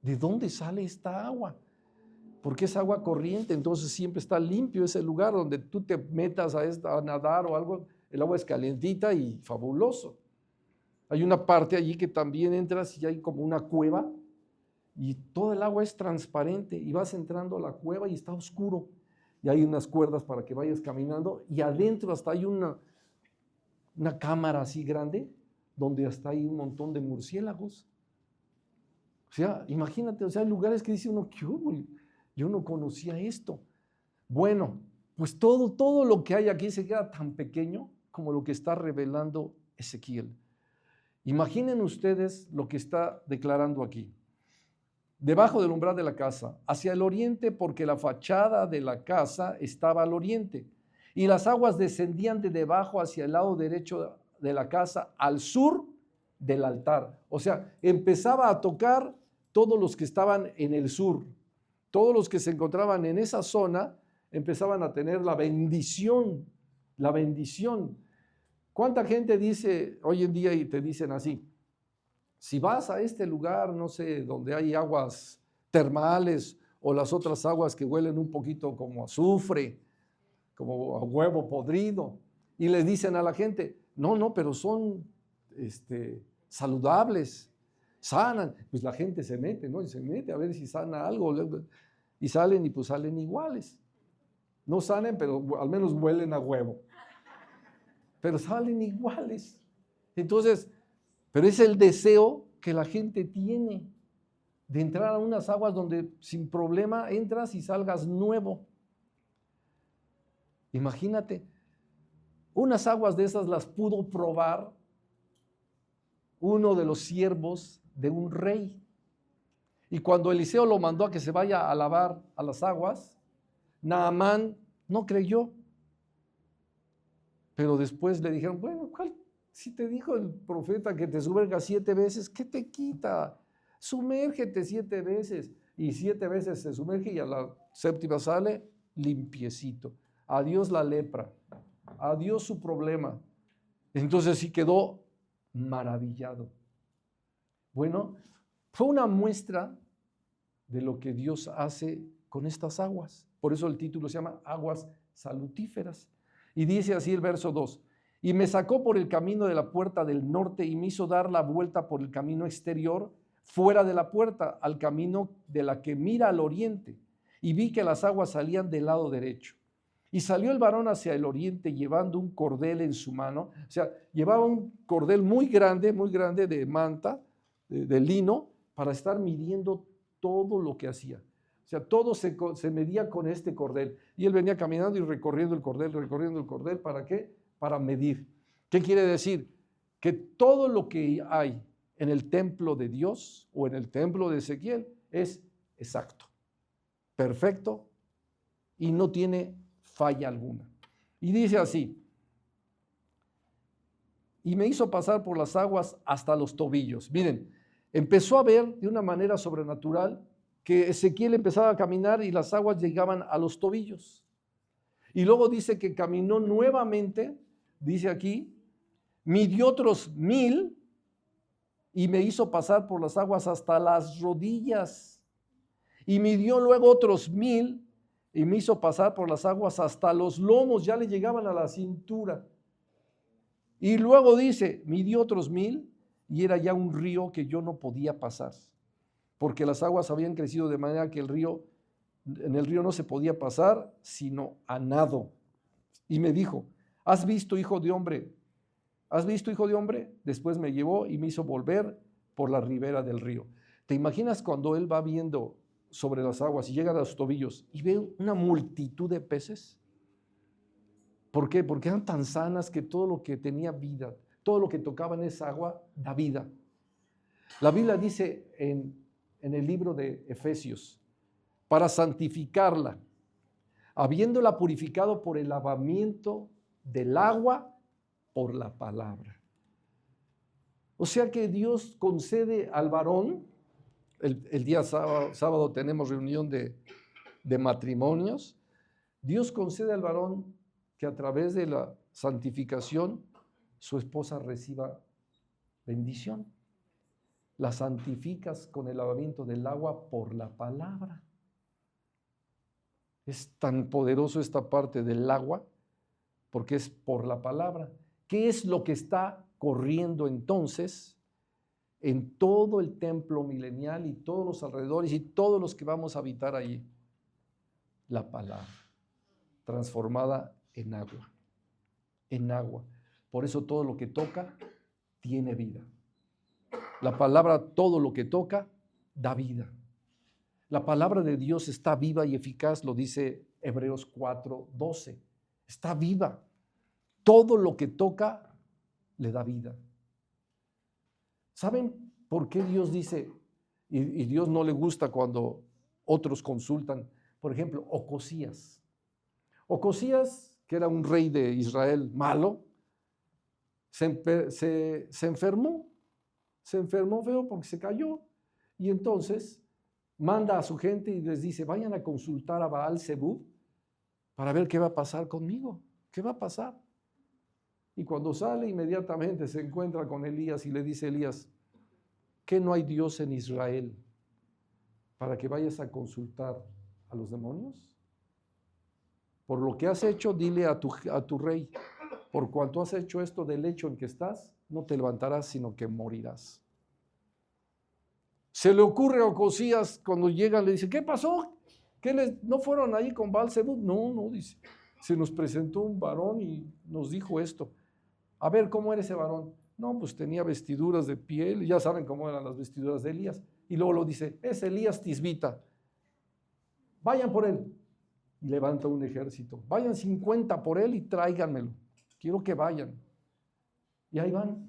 ¿De dónde sale esta agua? Porque es agua corriente, entonces siempre está limpio ese lugar donde tú te metas a nadar o algo, el agua es calientita y fabuloso. Hay una parte allí que también entras y hay como una cueva y todo el agua es transparente y vas entrando a la cueva y está oscuro y hay unas cuerdas para que vayas caminando y adentro hasta hay una cámara así grande donde hasta hay un montón de murciélagos. O sea, imagínate, o sea, hay lugares que dice uno, ¿qué hubo? Yo no conocía esto. Bueno, pues todo lo que hay aquí se queda tan pequeño como lo que está revelando Ezequiel. Imaginen ustedes lo que está declarando aquí. Debajo del umbral de la casa, hacia el oriente, porque la fachada de la casa estaba al oriente, y las aguas descendían de debajo hacia el lado derecho de la casa, al sur del altar. O sea, empezaba a tocar todos los que estaban en el sur. Todos los que se encontraban en esa zona empezaban a tener la bendición, la bendición. ¿Cuánta gente dice hoy en día y te dicen así? Si vas a este lugar, no sé, donde hay aguas termales o las otras aguas que huelen un poquito como a azufre, como a huevo podrido, y le dicen a la gente, no, pero son saludables, sanan, pues la gente se mete, ¿no? Y se mete a ver si sana algo, y salen y pues salen iguales. No sanen, pero al menos huelen a huevo. Pero salen iguales. Entonces, pero es el deseo que la gente tiene de entrar a unas aguas donde sin problema entras y salgas nuevo. Imagínate, unas aguas de esas las pudo probar uno de los siervos de un rey. Y cuando Eliseo lo mandó a que se vaya a lavar a las aguas, Naamán no creyó. Pero después le dijeron, bueno, si te dijo el profeta que te sumergas 7 veces, ¿qué te quita? Sumérgete 7 veces. Y 7 veces se sumerge y a la 7ª sale limpiecito. adiós la lepra, adiós su problema. Entonces sí quedó maravillado. Bueno, fue una muestra de lo que Dios hace con estas aguas. Por eso el título se llama Aguas Salutíferas. Y dice así el verso 2. Y me sacó por el camino de la puerta del norte y me hizo dar la vuelta por el camino exterior, fuera de la puerta, al camino de la que mira al oriente. Y vi que las aguas salían del lado derecho. Y salió el varón hacia el oriente llevando un cordel en su mano. O sea, llevaba un cordel muy grande de manta, de lino, para estar midiendo todo lo que hacía. O sea, todo se medía con este cordel. Y él venía caminando y recorriendo el cordel. ¿Para qué? Para medir. ¿Qué quiere decir? Que todo lo que hay en el templo de Dios o en el templo de Ezequiel es exacto, perfecto y no tiene falla alguna. Y dice así: y me hizo pasar por las aguas hasta los tobillos. Miren, empezó a ver de una manera sobrenatural que Ezequiel empezaba a caminar y las aguas llegaban a los tobillos. Y luego dice que caminó nuevamente, dice aquí, midió otros 1000 y me hizo pasar por las aguas hasta las rodillas. Y midió luego otros 1000 y me hizo pasar por las aguas hasta los lomos, ya le llegaban a la cintura. Y luego dice, midió otros 1000 y era ya un río que yo no podía pasar, porque las aguas habían crecido de manera que en el río no se podía pasar, sino a nado. Y me dijo, ¿has visto, hijo de hombre? ¿Has visto, hijo de hombre? Después me llevó y me hizo volver por la ribera del río. ¿Te imaginas cuando él va viendo sobre las aguas y llega a los tobillos y ve una multitud de peces? ¿Por qué? Porque eran tan sanas que todo lo que tenía vida, todo lo que tocaba en esa agua, da vida. La Biblia dice en el libro de Efesios, para santificarla, habiéndola purificado por el lavamiento del agua por la palabra. O sea que Dios concede al varón, el día sábado tenemos reunión de matrimonios, Dios concede al varón que a través de la santificación su esposa reciba bendición. La santificas con el lavamiento del agua por la palabra. Es tan poderoso esta parte del agua porque es por la palabra. ¿Qué es lo que está corriendo entonces en todo el templo milenial y todos los alrededores y todos los que vamos a habitar allí? La palabra, transformada en agua, en agua. Por eso todo lo que toca tiene vida. La palabra, todo lo que toca, da vida. La palabra de Dios está viva y eficaz, lo dice Hebreos 4:12. Está viva. Todo lo que toca le da vida. ¿Saben por qué Dios dice, y Dios no le gusta cuando otros consultan? Por ejemplo, Ocosías. Ocosías, que era un rey de Israel malo, se enfermó. Se enfermó feo porque se cayó. Y entonces manda a su gente y les dice, vayan a consultar a Baal-Zebub para ver qué va a pasar conmigo. ¿Qué va a pasar? Y cuando sale, inmediatamente se encuentra con Elías y le dice Elías, ¿qué no hay Dios en Israel para que vayas a consultar a los demonios? Por lo que has hecho, dile a tu rey, por cuanto has hecho esto del lecho en que estás, no te levantarás, sino que morirás. Se le ocurre a Ocosías cuando llega, le dice, ¿qué pasó? ¿No fueron ahí con Baal-Zebub? No, dice. Se nos presentó un varón y nos dijo esto. A ver, ¿cómo era ese varón? No, pues tenía vestiduras de piel, y ya saben cómo eran las vestiduras de Elías. Y luego lo dice, es Elías Tisbita. Vayan por él. Y levanta un ejército. Vayan 50 por él y tráiganmelo. Quiero que vayan. Y ahí van.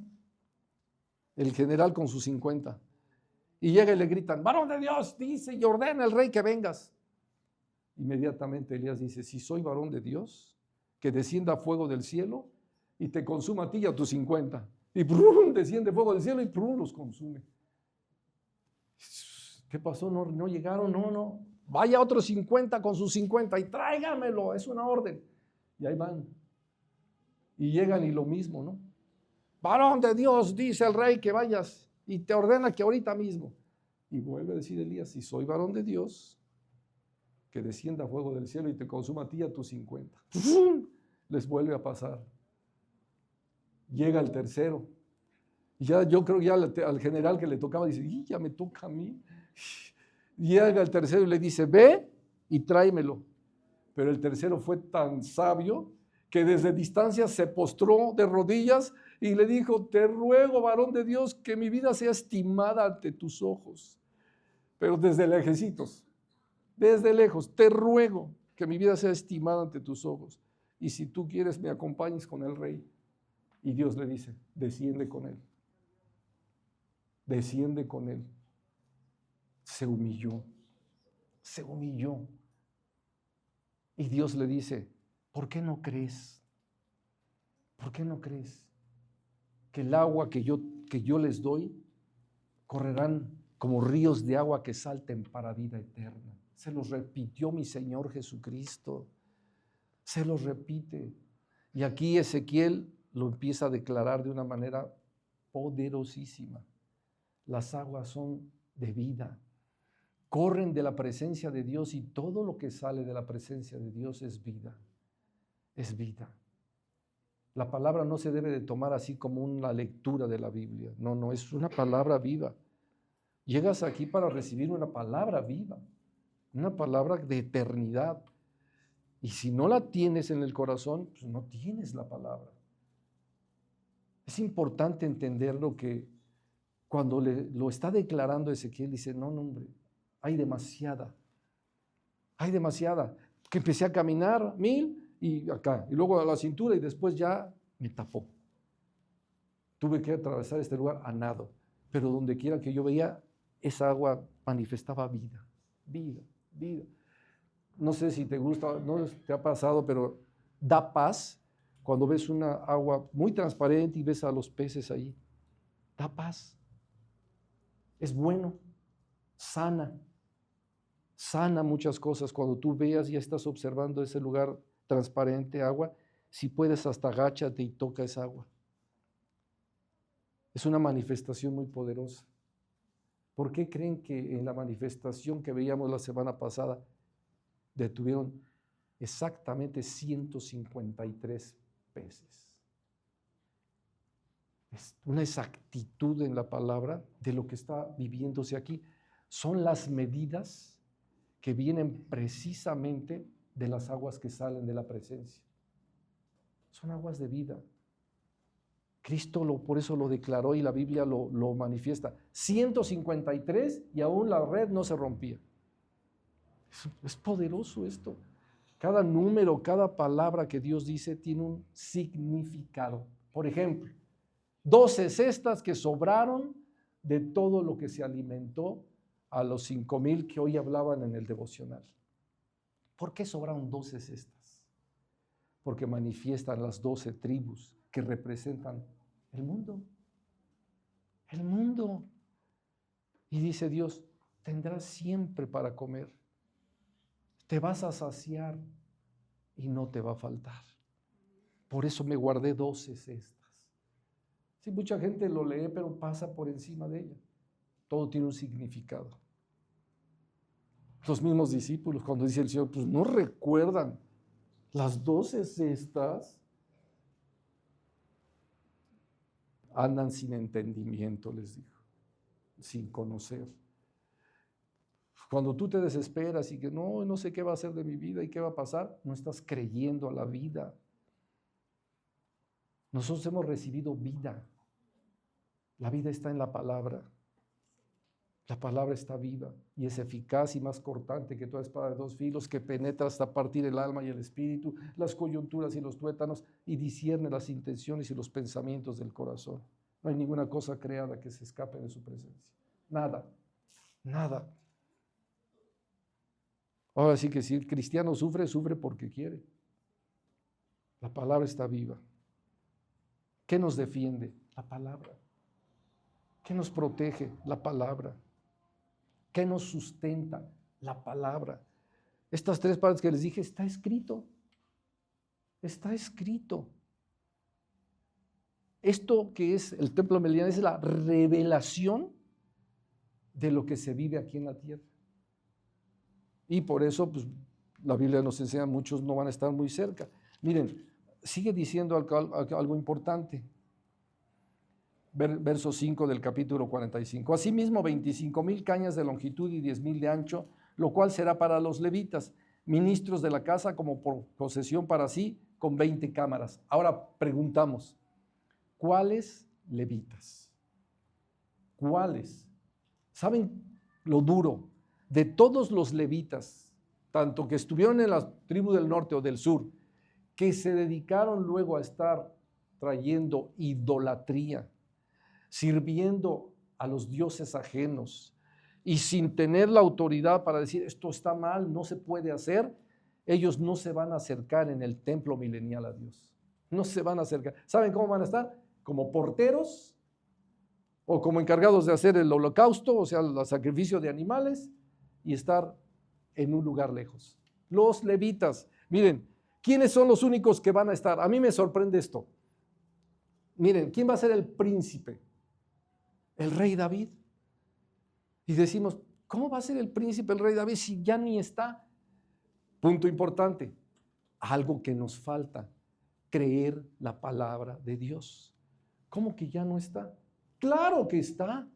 El general con sus 50. Y llega y le gritan, varón de Dios, dice y ordena el rey que vengas. Inmediatamente Elías dice, si soy varón de Dios, que descienda fuego del cielo y te consuma a ti y a tus 50. Y ¡brum! Desciende fuego del cielo y ¡brum! Los consume. ¿Qué pasó? No llegaron, no. Vaya otros 50 con sus 50 y tráiganmelo, es una orden. Y ahí van. Y llegan y lo mismo, ¿no? Varón de Dios, dice el rey que vayas y te ordena que ahorita mismo. Y vuelve a decir Elías, si soy varón de Dios, que descienda fuego del cielo y te consuma a ti y a tus 50. Les vuelve a pasar. Llega el tercero. Y ya yo creo que ya al general que le tocaba dice, y ya me toca a mí. Llega el tercero y le dice, ve y tráemelo. Pero el tercero fue tan sabio que desde distancia se postró de rodillas y le dijo, te ruego, varón de Dios, que mi vida sea estimada ante tus ojos. Pero desde lejecitos, desde lejos, te ruego que mi vida sea estimada ante tus ojos. Y si tú quieres, me acompañes con el rey. Y Dios le dice, desciende con él. Desciende con él. Se humilló. Se humilló. Y Dios le dice, ¿por qué no crees? ¿Por qué no crees que el agua que yo les doy correrán como ríos de agua que salten para vida eterna? Se los repitió mi Señor Jesucristo. Se los repite. Y aquí Ezequiel lo empieza a declarar de una manera poderosísima. Las aguas son de vida. Corren de la presencia de Dios y todo lo que sale de la presencia de Dios es vida. Es vida. La palabra no se debe de tomar así como una lectura de la Biblia. No, no, es una palabra viva. Llegas aquí para recibir una palabra viva, una palabra de eternidad. Y si no la tienes en el corazón, pues no tienes la palabra. Es importante entender lo que cuando lo está declarando Ezequiel, dice, no, hombre, hay demasiada. Que empecé a caminar 1000 y acá, y luego a la cintura y después ya me tapó. Tuve que atravesar este lugar a nado, pero donde quiera que yo veía, esa agua manifestaba vida. No sé si te gusta, no te ha pasado, pero da paz cuando ves una agua muy transparente y ves a los peces ahí. Da paz. Es bueno, sana muchas cosas. Cuando tú veas y estás observando ese lugar transparente, agua, si puedes hasta agáchate y toca esa agua. Es una manifestación muy poderosa. ¿Por qué creen que en la manifestación que veíamos la semana pasada detuvieron exactamente 153 peces? Es una exactitud en la palabra de lo que está viviéndose aquí. Son las medidas que vienen precisamente de las aguas que salen de la presencia. Son aguas de vida. Cristo por eso lo declaró y la Biblia lo manifiesta. 153 y aún la red no se rompía. Es poderoso esto. Cada número, cada palabra que Dios dice tiene un significado. Por ejemplo, 12 cestas que sobraron de todo lo que se alimentó a los 5,000 que hoy hablaban en el devocional. ¿Por qué sobraron 12 cestas? Porque manifiestan las 12 tribus que representan el mundo. El mundo. Y dice Dios, tendrás siempre para comer. Te vas a saciar y no te va a faltar. Por eso me guardé 12 cestas. Sí, mucha gente lo lee, pero pasa por encima de ella. Todo tiene un significado. Los mismos discípulos, cuando dice el Señor, pues no recuerdan las 12 cestas, andan sin entendimiento, les dijo, sin conocer. Cuando tú te desesperas y que no sé qué va a hacer de mi vida y qué va a pasar, no estás creyendo a la vida. Nosotros hemos recibido vida. La vida está en la palabra. La palabra está viva y es eficaz y más cortante que toda espada de 2 filos, que penetra hasta partir el alma y el espíritu, las coyunturas y los tuétanos, y discierne las intenciones y los pensamientos del corazón. No hay ninguna cosa creada que se escape de su presencia. Nada. Ahora sí que si el cristiano sufre, sufre porque quiere. La palabra está viva. ¿Qué nos defiende? La palabra. ¿Qué nos protege? La palabra. ¿Qué nos sustenta? La palabra. Estas 3 partes que les dije, está escrito. Está escrito. Esto que es el templo Melián es la revelación de lo que se vive aquí en la tierra. Y por eso, pues, la Biblia nos enseña, muchos no van a estar muy cerca. Miren, sigue diciendo algo importante. Verso 5 del capítulo 45. Asimismo, 25,000 cañas de longitud y 10,000 de ancho, lo cual será para los levitas, ministros de la casa, como por posesión para sí, con 20 cámaras. Ahora preguntamos, ¿cuáles levitas? ¿Cuáles? ¿Saben lo duro? De todos los levitas, tanto que estuvieron en la tribu del norte o del sur, que se dedicaron luego a estar trayendo idolatría, sirviendo a los dioses ajenos y sin tener la autoridad para decir esto está mal, no se puede hacer, ellos no se van a acercar en el templo milenial a Dios. No se van a acercar. ¿Saben cómo van a estar? Como porteros o como encargados de hacer el holocausto, o sea, el sacrificio de animales, y estar en un lugar lejos. Los levitas, miren, ¿quiénes son los únicos que van a estar? A mí me sorprende esto. Miren, ¿quién va a ser el príncipe? El rey David. Y decimos, ¿cómo va a ser el príncipe el rey David si ya ni está? Punto importante, algo que nos falta, creer la palabra de Dios. ¿Cómo que ya no está? Claro que está,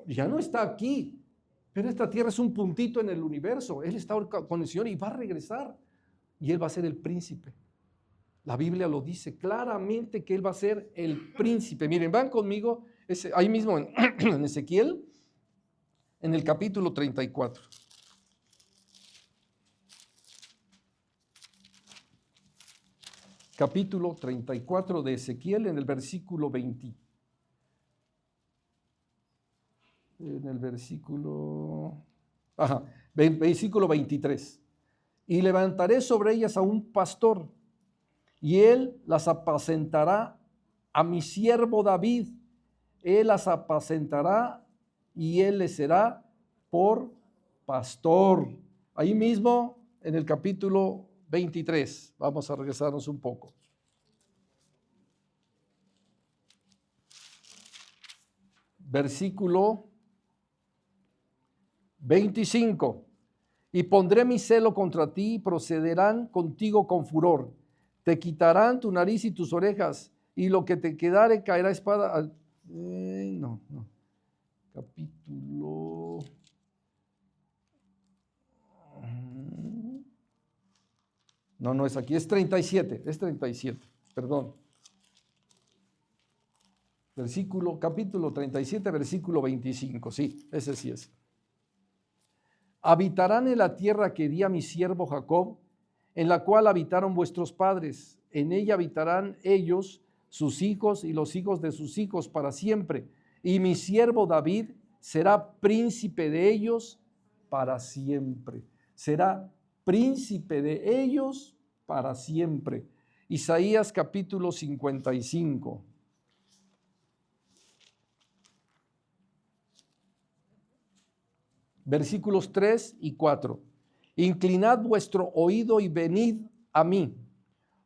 ya no está aquí, pero esta tierra es un puntito en el universo. Él está con el Señor y va a regresar y Él va a ser el príncipe. La Biblia lo dice claramente que Él va a ser el príncipe. Miren, van conmigo, ahí mismo en Ezequiel, en el capítulo 34. Capítulo 34 de Ezequiel, en el versículo 20. En el versículo 23. Y levantaré sobre ellas a un pastor, y él las apacentará a mi siervo David. Él las apacentará y él les será por pastor. Ahí mismo en el capítulo 23. Vamos a regresarnos un poco. Versículo 25. Y pondré mi celo contra ti y procederán contigo con furor. Te quitarán tu nariz y tus orejas, y lo que te quedare caerá espada. Capítulo. No es aquí, es 37, perdón. Capítulo 37, versículo 25, sí, ese sí es. Habitarán en la tierra que di a mi siervo Jacob, en la cual habitaron vuestros padres. En ella habitarán ellos, sus hijos y los hijos de sus hijos para siempre. Y mi siervo David será príncipe de ellos para siempre. Será príncipe de ellos para siempre. Isaías capítulo 55. Versículos 3 y 4. Inclinad vuestro oído y venid a mí.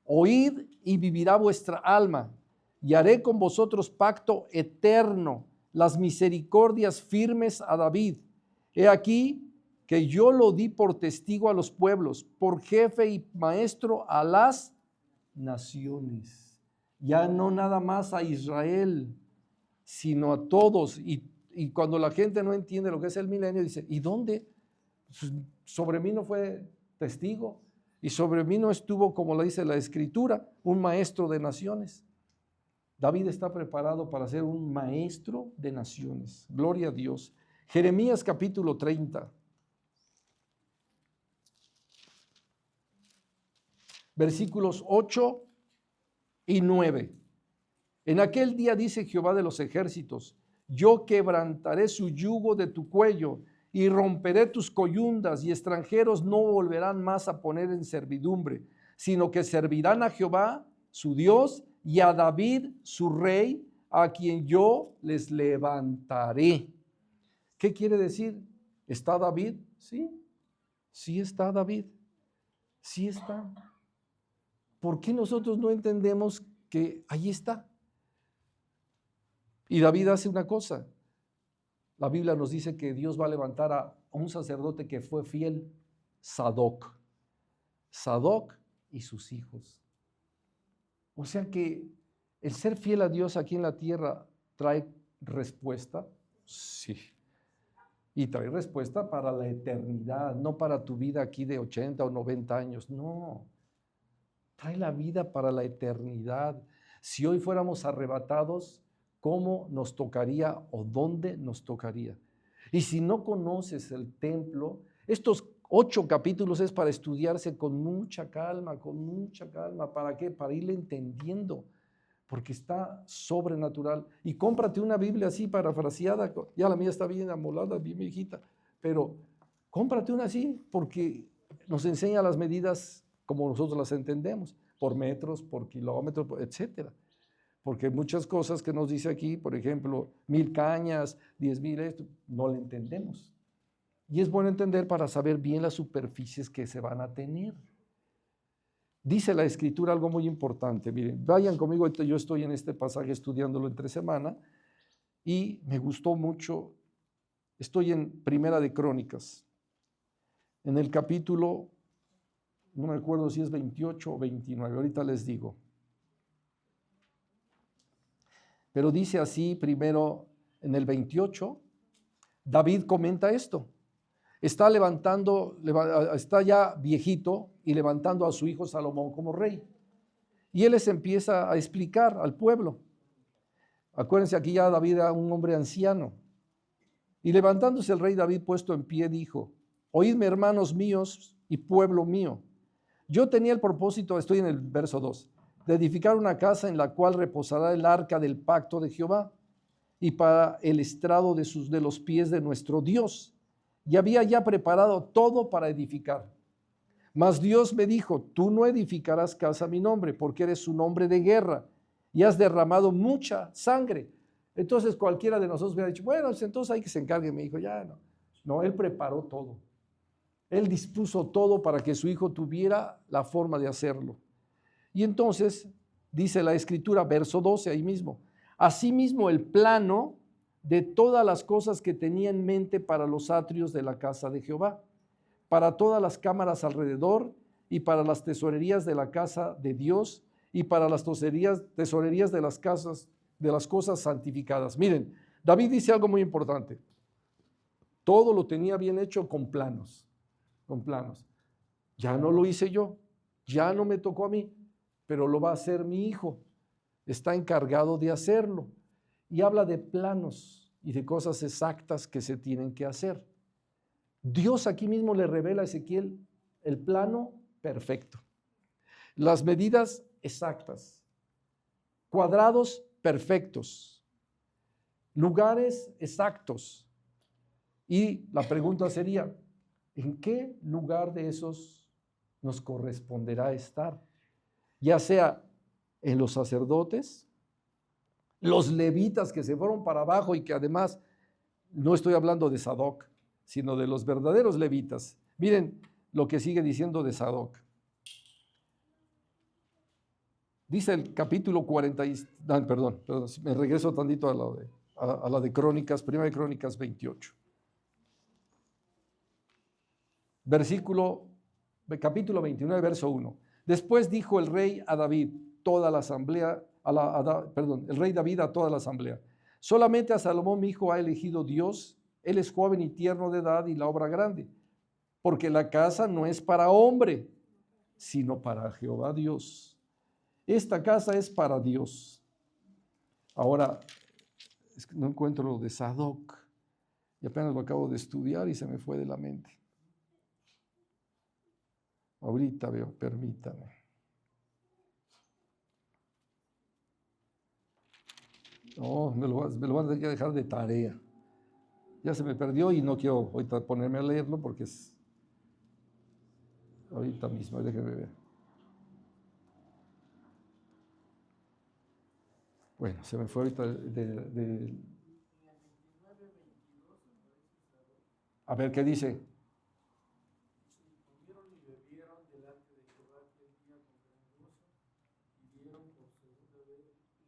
Oíd y vivirá vuestra alma. Y haré con vosotros pacto eterno, las misericordias firmes a David. He aquí que yo lo di por testigo a los pueblos, por jefe y maestro a las naciones. Ya no nada más a Israel, sino a todos. Y cuando la gente no entiende lo que es el milenio, dice, ¿y dónde? Sobre mí no fue testigo, y sobre mí no estuvo, como le dice la Escritura, un maestro de naciones. David está preparado para ser un maestro de naciones. Gloria a Dios. Jeremías capítulo 30. Versículos 8 y 9. En aquel día dice Jehová de los ejércitos, yo quebrantaré su yugo de tu cuello y romperé tus coyundas, y extranjeros no volverán más a poner en servidumbre, sino que servirán a Jehová, su Dios, y a David, su rey, a quien yo les levantaré. ¿Qué quiere decir? ¿Está David? Sí, sí está David. Sí está. ¿por qué nosotros no entendemos que ahí está? Y David hace una cosa. La Biblia nos dice que Dios va a levantar a un sacerdote que fue fiel, Sadoc. Sadoc y sus hijos. O sea que el ser fiel a Dios aquí en la tierra trae respuesta, sí. Y trae respuesta para la eternidad, no para tu vida aquí de 80 o 90 años, no. Trae la vida para la eternidad. Si hoy fuéramos arrebatados, ¿cómo nos tocaría o dónde nos tocaría? Y si no conoces el templo, estos 8 capítulos es para estudiarse con mucha calma, con mucha calma. ¿Para qué? Para irle entendiendo, porque está sobrenatural. Y cómprate una Biblia así parafraseada, ya la mía está bien amolada, bien viejita, pero cómprate una así, porque nos enseña las medidas como nosotros las entendemos, por metros, por kilómetros, etcétera. Porque muchas cosas que nos dice aquí, por ejemplo, 1000 cañas, 10,000 esto, no le entendemos. Y es bueno entender para saber bien las superficies que se van a tener. Dice la Escritura algo muy importante. Miren, vayan conmigo, yo estoy en este pasaje estudiándolo entre semana y me gustó mucho. Estoy en Primera de Crónicas, en el capítulo, no me acuerdo si es 28 o 29, ahorita les digo. Pero dice así, primero en el 28, David comenta esto. Está ya viejito y levantando a su hijo Salomón como rey. Y él les empieza a explicar al pueblo. Acuérdense, aquí ya David era un hombre anciano. Y levantándose el rey David puesto en pie, dijo: oídme, hermanos míos y pueblo mío. Yo tenía el propósito, estoy en el verso 2, de edificar una casa en la cual reposará el arca del pacto de Jehová y para el estrado de los pies de nuestro Dios. Y había ya preparado todo para edificar. Mas Dios me dijo: tú no edificarás casa a mi nombre, porque eres un hombre de guerra y has derramado mucha sangre. Entonces cualquiera de nosotros hubiera dicho: bueno, pues entonces hay que se encargue mi hijo. Ya no. No, él preparó todo. Él dispuso todo para que su hijo tuviera la forma de hacerlo. Y entonces dice la Escritura, verso 12 ahí mismo: asimismo el plano de todas las cosas que tenía en mente para los atrios de la casa de Jehová, para todas las cámaras alrededor y para las tesorerías de la casa de Dios y para las tesorerías de las casas, de las cosas santificadas. Miren, David dice algo muy importante. Todo lo tenía bien hecho con planos, con planos. Ya no lo hice yo, ya no me tocó a mí, pero lo va a hacer mi hijo. Está encargado de hacerlo. Y habla de planos y de cosas exactas que se tienen que hacer. Dios aquí mismo le revela a Ezequiel el plano perfecto, las medidas exactas, cuadrados perfectos, lugares exactos. Y la pregunta sería: ¿en qué lugar de esos nos corresponderá estar? Ya sea en los sacerdotes, los levitas que se fueron para abajo y que además, no estoy hablando de Sadoc, sino de los verdaderos levitas. Miren lo que sigue diciendo de Sadoc. Dice el capítulo 40, perdón, me regreso tantito a la de Crónicas, Primera de Crónicas 28. Capítulo 29, verso 1. Después dijo el rey a David, toda la asamblea, el rey David a toda la asamblea: solamente a Salomón mi hijo ha elegido Dios, él es joven y tierno de edad y la obra grande, porque la casa no es para hombre, sino para Jehová Dios. Esta casa es para Dios. Ahora, es que no encuentro lo de Sadoc, y apenas lo acabo de estudiar y se me fue de la mente. Ahorita veo, permítame. No, me lo van a dejar de tarea. Ya se me perdió y no quiero ahorita ponerme a leerlo porque es ahorita mismo, déjeme ver. Bueno, se me fue ahorita A ver, ¿qué dice?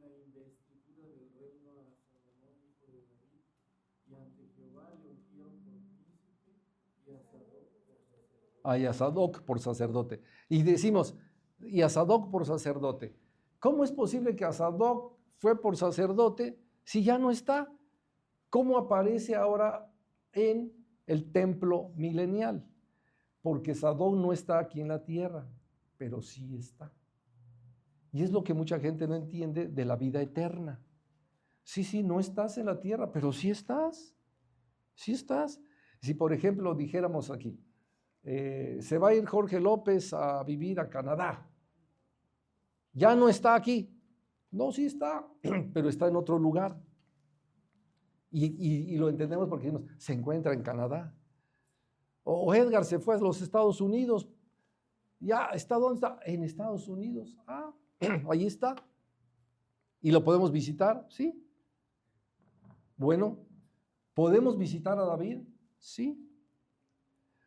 la investidura del reino a Salomón, hijo de David, y ante Jehová le ungieron por príncipe y a Sadoc por sacerdote. Y a Sadoc por sacerdote. Y decimos, y a Sadoc por sacerdote. ¿Cómo es posible que a Sadoc fue por sacerdote si ya no está? ¿Cómo aparece ahora en el templo milenial? Porque Sadoc no está aquí en la tierra, pero sí está. Y es lo que mucha gente no entiende de la vida eterna. Sí, no estás en la tierra, pero sí estás. Sí estás. Si por ejemplo dijéramos aquí, se va a ir Jorge López a vivir a Canadá. Ya no está aquí. No, sí está, pero está en otro lugar. Y lo entendemos porque decimos, se encuentra en Canadá. O Edgar se fue a los Estados Unidos. Ya, ¿está dónde está? En Estados Unidos. Ah, ahí está. ¿Y lo podemos visitar? Sí. Bueno, ¿podemos visitar a David? Sí.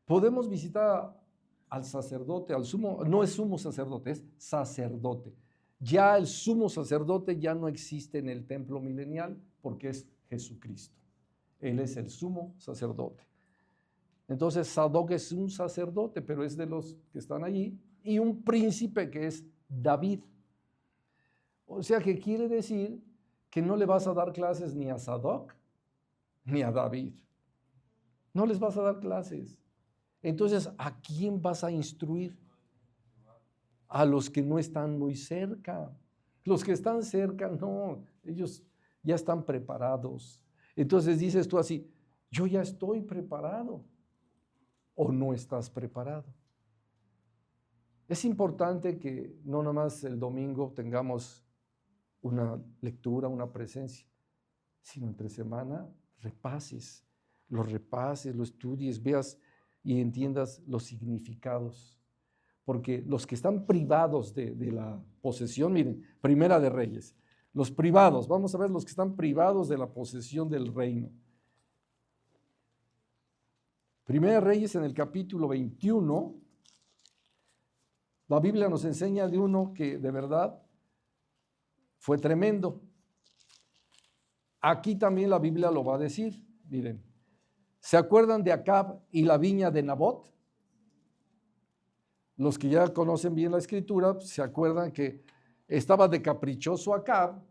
¿Podemos visitar al sacerdote, al sumo? No es sumo sacerdote, es sacerdote. Ya el sumo sacerdote ya no existe en el templo milenial porque es Jesucristo. Él es el sumo sacerdote. Entonces Sadoc es un sacerdote, pero es de los que están allí, y un príncipe que es David. O sea que quiere decir que no le vas a dar clases ni a Sadoc ni a David. No les vas a dar clases. Entonces, ¿a quién vas a instruir? A los que no están muy cerca. Los que están cerca, no, ellos ya están preparados. Entonces dices tú así, yo ya estoy preparado. ¿O no estás preparado? Es importante que no nomás el domingo tengamos una lectura, una presencia, sino entre semana repases, lo estudies, veas y entiendas los significados. Porque los que están privados de la posesión, miren, Primera de Reyes, los privados, vamos a ver los que están privados de la posesión del reino. Primera de Reyes en el capítulo 21, la Biblia nos enseña de uno que de verdad fue tremendo. Aquí también la Biblia lo va a decir, miren. ¿Se acuerdan de Acab y la viña de Nabot? Los que ya conocen bien la escritura, se acuerdan que estaba de caprichoso Acab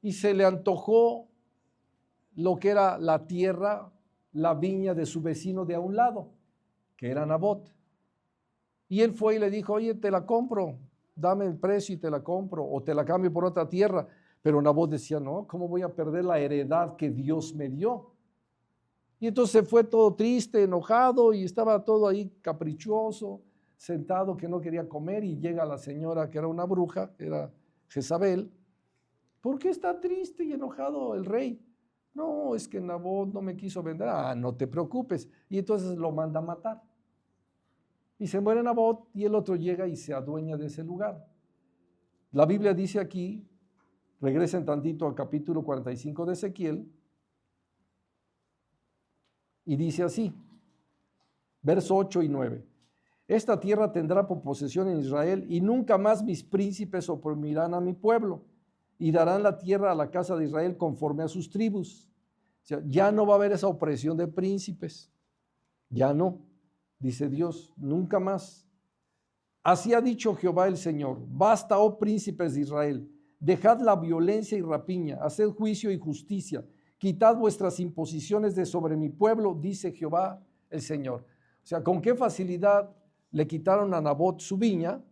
y se le antojó lo que era la tierra, la viña de su vecino de a un lado, que era Nabot. Y él fue y le dijo, oye, te la compro, dame el precio y te la compro, o te la cambio por otra tierra. Pero Nabot decía, no, ¿cómo voy a perder la heredad que Dios me dio? Y entonces fue todo triste, enojado, y estaba todo ahí caprichoso, sentado que no quería comer, y llega la señora que era una bruja, era Jezabel. ¿Por qué está triste y enojado el rey? No, es que Nabot no me quiso vender. Ah, no te preocupes. Y entonces lo manda a matar. Y se muere Nabot y el otro llega y se adueña de ese lugar. La Biblia dice aquí, regresen tantito al capítulo 45 de Ezequiel, y dice así, verso 8 y 9. Esta tierra tendrá por posesión en Israel y nunca más mis príncipes oprimirán a mi pueblo y darán la tierra a la casa de Israel conforme a sus tribus. O sea, ya no va a haber esa opresión de príncipes. Ya no, dice Dios, nunca más. Así ha dicho Jehová el Señor, basta, oh príncipes de Israel, dejad la violencia y rapiña, haced juicio y justicia, quitad vuestras imposiciones de sobre mi pueblo, dice Jehová el Señor. O sea, con qué facilidad le quitaron a Nabot su viña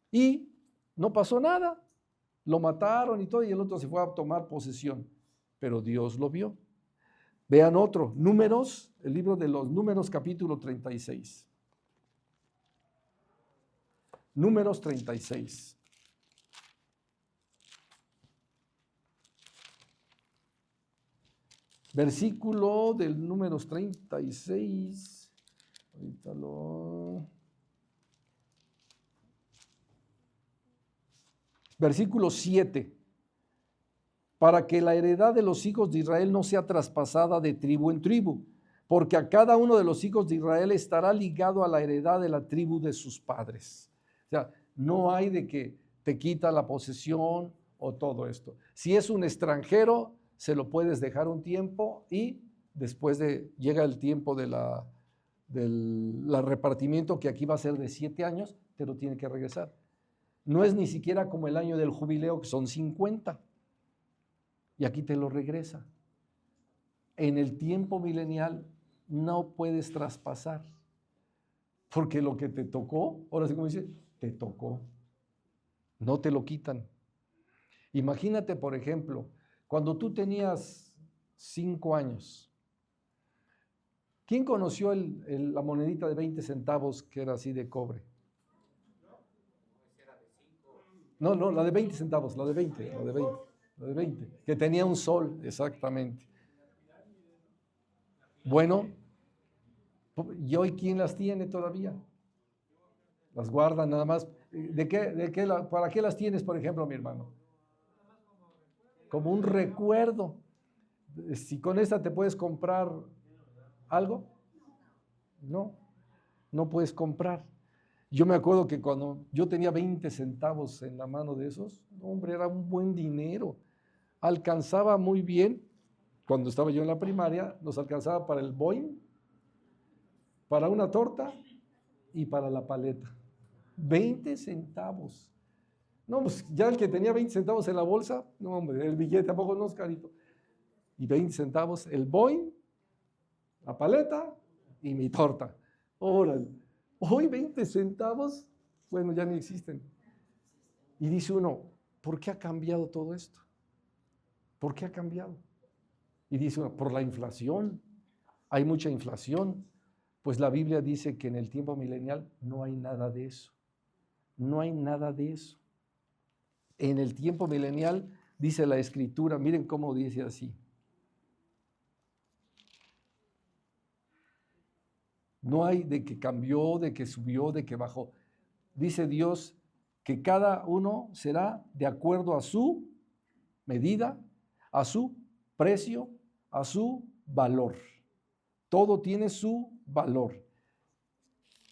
y no pasó nada. Lo mataron y todo, y el otro se fue a tomar posesión. Pero Dios lo vio. Vean otro, Números, el libro de los Números, capítulo 36. Números 36. Versículo del Números 36. Ahorita Versículo 7. Para que la heredad de los hijos de Israel no sea traspasada de tribu en tribu, porque a cada uno de los hijos de Israel estará ligado a la heredad de la tribu de sus padres. O sea, no hay de que te quita la posesión o todo esto. Si es un extranjero, se lo puedes dejar un tiempo y después llega el tiempo del repartimiento, que aquí va a ser de 7 años, te lo tiene que regresar. No es ni siquiera como el año del jubileo, que son 50, y aquí te lo regresa. En el tiempo milenial no puedes traspasar, porque lo que te tocó, ahora sí como dice, te tocó, no te lo quitan. Imagínate, por ejemplo, cuando tú tenías 5 años, ¿quién conoció la monedita de 20 centavos que era así de cobre? No, la de 20 centavos, la de 20, que tenía un sol, exactamente. Bueno, ¿y hoy quién las tiene todavía? Las guardan nada más. ¿Para qué las tienes, por ejemplo, mi hermano? Como un recuerdo. Si con esta te puedes comprar algo, no puedes comprar. Yo me acuerdo que cuando yo tenía 20 centavos en la mano de esos, hombre, era un buen dinero. Alcanzaba muy bien, cuando estaba yo en la primaria, nos alcanzaba para el Boing, para una torta y para la paleta. 20 centavos. No, pues ya el que tenía 20 centavos en la bolsa, no, hombre, el billete tampoco no es carito. Y 20 centavos, el Boing, la paleta y mi torta. Órale. Hoy 20 centavos, bueno, ya ni existen. Y dice uno, ¿por qué ha cambiado todo esto? ¿Por qué ha cambiado? Y dice uno, por la inflación. Hay mucha inflación. Pues la Biblia dice que en el tiempo milenial no hay nada de eso. No hay nada de eso. En el tiempo milenial, dice la Escritura, miren cómo dice así. No hay de que cambió, de que subió, de que bajó. Dice Dios que cada uno será de acuerdo a su medida, a su precio, a su valor. Todo tiene su valor.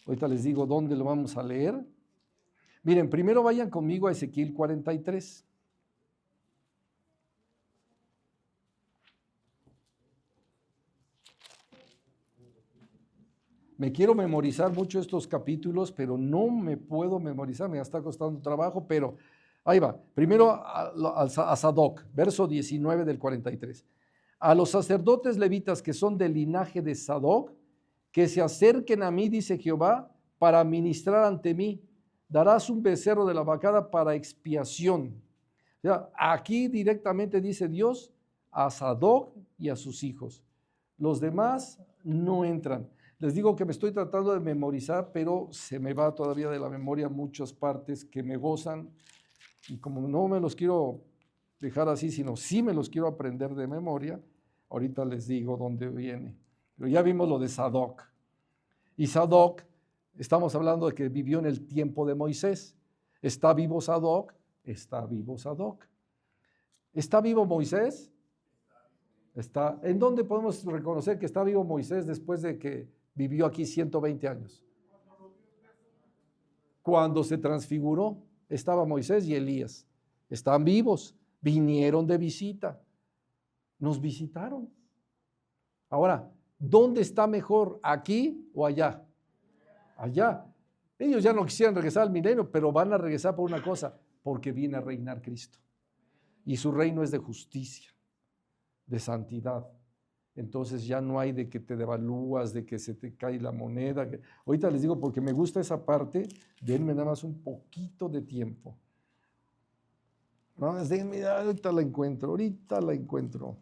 Ahorita les digo dónde lo vamos a leer. Miren, primero vayan conmigo a Ezequiel 43. Me quiero memorizar mucho estos capítulos, pero no me puedo memorizar, me está costando trabajo, pero ahí va. Primero a Sadoc, verso 19 del 43. A los sacerdotes levitas que son del linaje de Sadoc, que se acerquen a mí, dice Jehová, para ministrar ante mí. Darás un becerro de la vacada para expiación. O sea, aquí directamente dice Dios a Sadoc y a sus hijos. Los demás no entran. Les digo que me estoy tratando de memorizar, pero se me va todavía de la memoria muchas partes que me gozan. Y como no me los quiero dejar así, sino sí me los quiero aprender de memoria, ahorita les digo dónde viene. Pero ya vimos lo de Sadoc. Y Sadoc, estamos hablando de que vivió en el tiempo de Moisés. ¿Está vivo Sadoc? Está vivo Sadoc. ¿Está vivo Moisés? Está. ¿En dónde podemos reconocer que está vivo Moisés después de que vivió aquí 120 años? Cuando se transfiguró, estaba Moisés y Elías. Están vivos, vinieron de visita, nos visitaron. Ahora, ¿dónde está mejor, aquí o allá? Allá. Ellos ya no quisieran regresar al milenio, pero van a regresar por una cosa, porque viene a reinar Cristo. Y su reino es de justicia, de santidad. Entonces ya no hay de que te devalúas, de que se te cae la moneda. Ahorita les digo, porque me gusta esa parte, denme nada más un poquito de tiempo. No, ahorita la encuentro.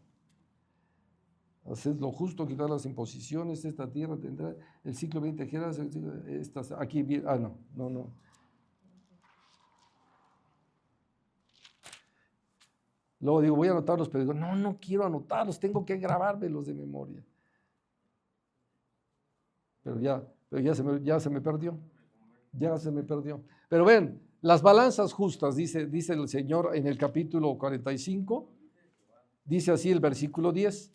Haced lo justo, quitar las imposiciones, esta tierra tendrá el ciclo 20 geras, aquí, no. Luego digo, voy a anotarlos, pero digo, no quiero anotarlos, tengo que grabármelos de memoria. Pero ya se me perdió. Pero ven, las balanzas justas, dice el Señor en el capítulo 45, dice así el versículo 10,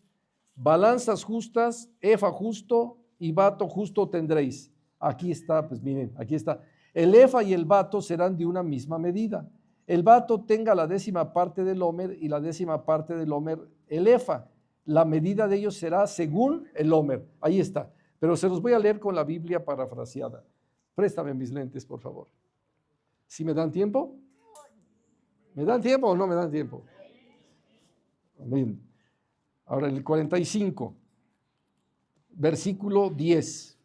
balanzas justas, efa justo y bato justo tendréis. Aquí está, pues miren, aquí está. El efa y el bato serán de una misma medida. el bato tenga la 10ª parte del homer y la 10ª parte del homer el efa. La medida de ellos será según el homer. Ahí está. Pero se los voy a leer con la Biblia parafraseada. Préstame mis lentes, por favor. ¿Sí me dan tiempo? ¿Me dan tiempo o no me dan tiempo? Bien. Ahora el 45, versículo 10.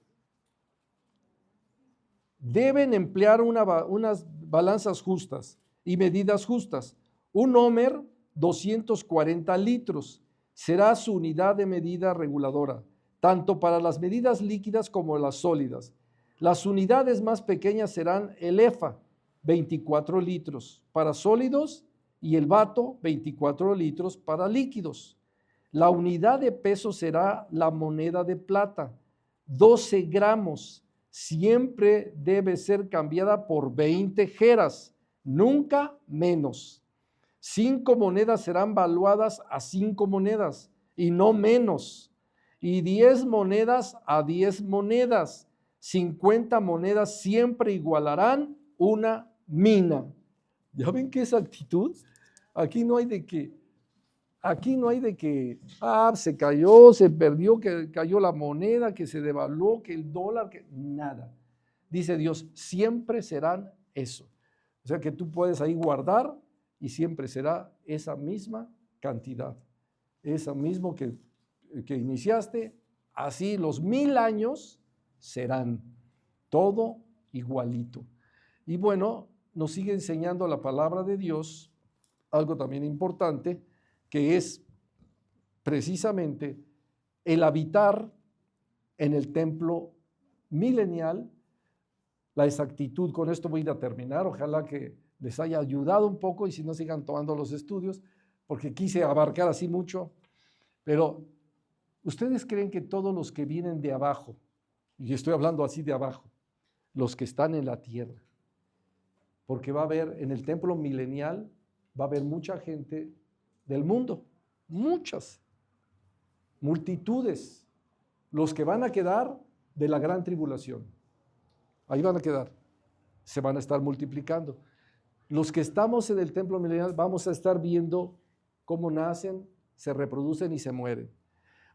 Deben emplear unas balanzas justas y medidas justas. Un homer, 240 litros, será su unidad de medida reguladora, tanto para las medidas líquidas como las sólidas. Las unidades más pequeñas serán el efa, 24 litros para sólidos, y el bato, 24 litros para líquidos. La unidad de peso será la moneda de plata, 12 gramos. Siempre debe ser cambiada por 20 jeras, nunca menos. 5 monedas serán valuadas a 5 monedas y no menos. Y 10 monedas a 10 monedas. 50 monedas siempre igualarán una mina. ¿Ya ven qué es actitud? Aquí no hay de que, se cayó, se perdió, que cayó la moneda, que se devaluó, que el dólar, que nada. Dice Dios, siempre serán eso. O sea que tú puedes ahí guardar y siempre será esa misma cantidad. Esa mismo que iniciaste, así los 1000 años serán todo igualito. Y bueno, nos sigue enseñando la palabra de Dios algo también importante, que es precisamente el habitar en el templo milenial, la exactitud. Con esto voy a ir a terminar, ojalá que les haya ayudado un poco y si no sigan tomando los estudios, porque quise abarcar así mucho, pero ¿ustedes creen que todos los que vienen de abajo, y estoy hablando así de abajo, los que están en la tierra, porque va a haber en el templo milenial, va a haber mucha gente del mundo, muchas, multitudes, los que van a quedar de la gran tribulación, ahí van a quedar, se van a estar multiplicando. Los que estamos en el templo milenial vamos a estar viendo cómo nacen, se reproducen y se mueren.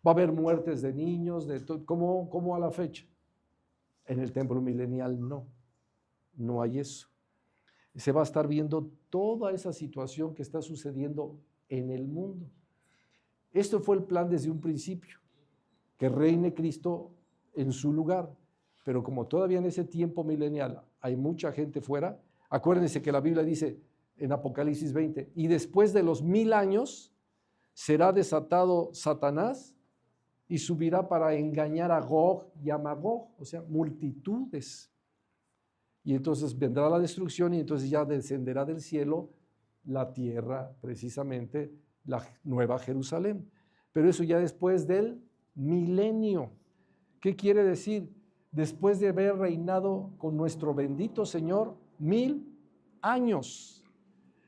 Va a haber muertes de niños, como a la fecha. En el templo milenial no hay eso. Se va a estar viendo toda esa situación que está sucediendo en el mundo. Esto fue el plan desde un principio, que reine Cristo en su lugar. Pero como todavía en ese tiempo milenial hay mucha gente fuera, acuérdense que la Biblia dice en Apocalipsis 20, y después de los 1000 años será desatado Satanás y subirá para engañar a Gog y a Magog, o sea, multitudes. Y entonces vendrá la destrucción y entonces ya descenderá del cielo la tierra, precisamente la nueva Jerusalén. Pero eso ya después del milenio. ¿Qué quiere decir? Después de haber reinado con nuestro bendito Señor 1000 años.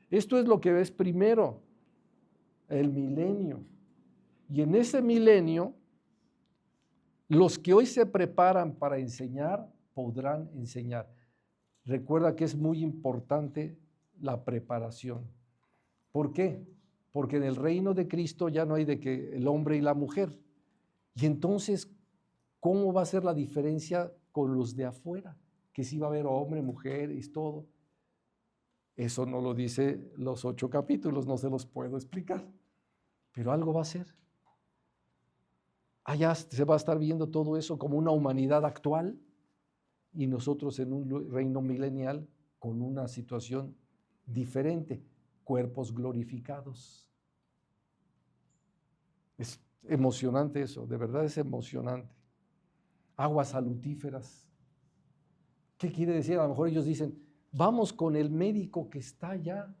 Esto es lo que es primero, el milenio. Y en ese milenio, los que hoy se preparan para enseñar, podrán enseñar. Recuerda que es muy importante la preparación. ¿Por qué? Porque en el reino de Cristo ya no hay de que el hombre y la mujer. Y entonces, ¿cómo va a ser la diferencia con los de afuera? Que sí va a haber hombre, mujer y todo. Eso no lo dice los 8 capítulos, no se los puedo explicar. Pero algo va a ser. Allá se va a estar viendo todo eso como una humanidad actual y nosotros en un reino milenial con una situación diferente, cuerpos glorificados. Es emocionante eso, de verdad es emocionante. Aguas salutíferas. ¿Qué quiere decir? A lo mejor ellos dicen, vamos con el médico que está allá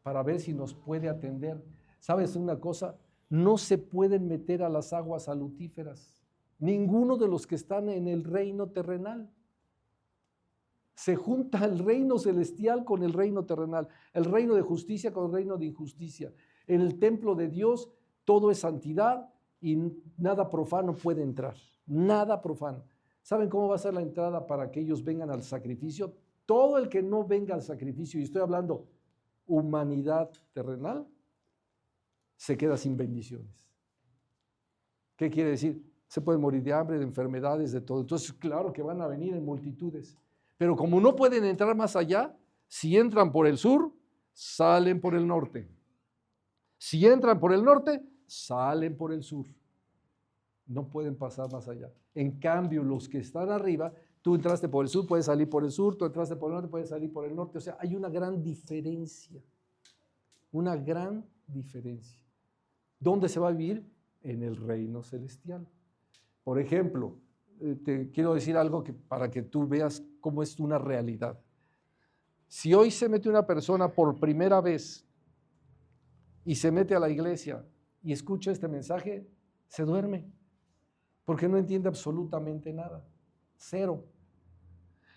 para ver si nos puede atender. ¿Sabes una cosa? No se pueden meter a las aguas salutíferas. Ninguno de los que están en el reino terrenal. Se junta el reino celestial con el reino terrenal, el reino de justicia con el reino de injusticia. En el templo de Dios todo es santidad y nada profano puede entrar, nada profano. ¿Saben cómo va a ser la entrada para que ellos vengan al sacrificio? Todo el que no venga al sacrificio, y estoy hablando humanidad terrenal se queda sin bendiciones. ¿Qué quiere decir? Se puede morir de hambre, de enfermedades, de todo. Entonces, claro que van a venir en multitudes. Pero como no pueden entrar más allá, si entran por el sur, salen por el norte. Si entran por el norte, salen por el sur. No pueden pasar más allá. En cambio, los que están arriba, tú entraste por el sur, puedes salir por el sur, tú entraste por el norte, puedes salir por el norte. O sea, hay una gran diferencia. Una gran diferencia. ¿Dónde se va a vivir? En el reino celestial. Por ejemplo, te quiero decir algo para que tú veas cómo es una realidad. Si hoy se mete una persona por primera vez y se mete a la iglesia y escucha este mensaje, se duerme, porque no entiende absolutamente nada, cero.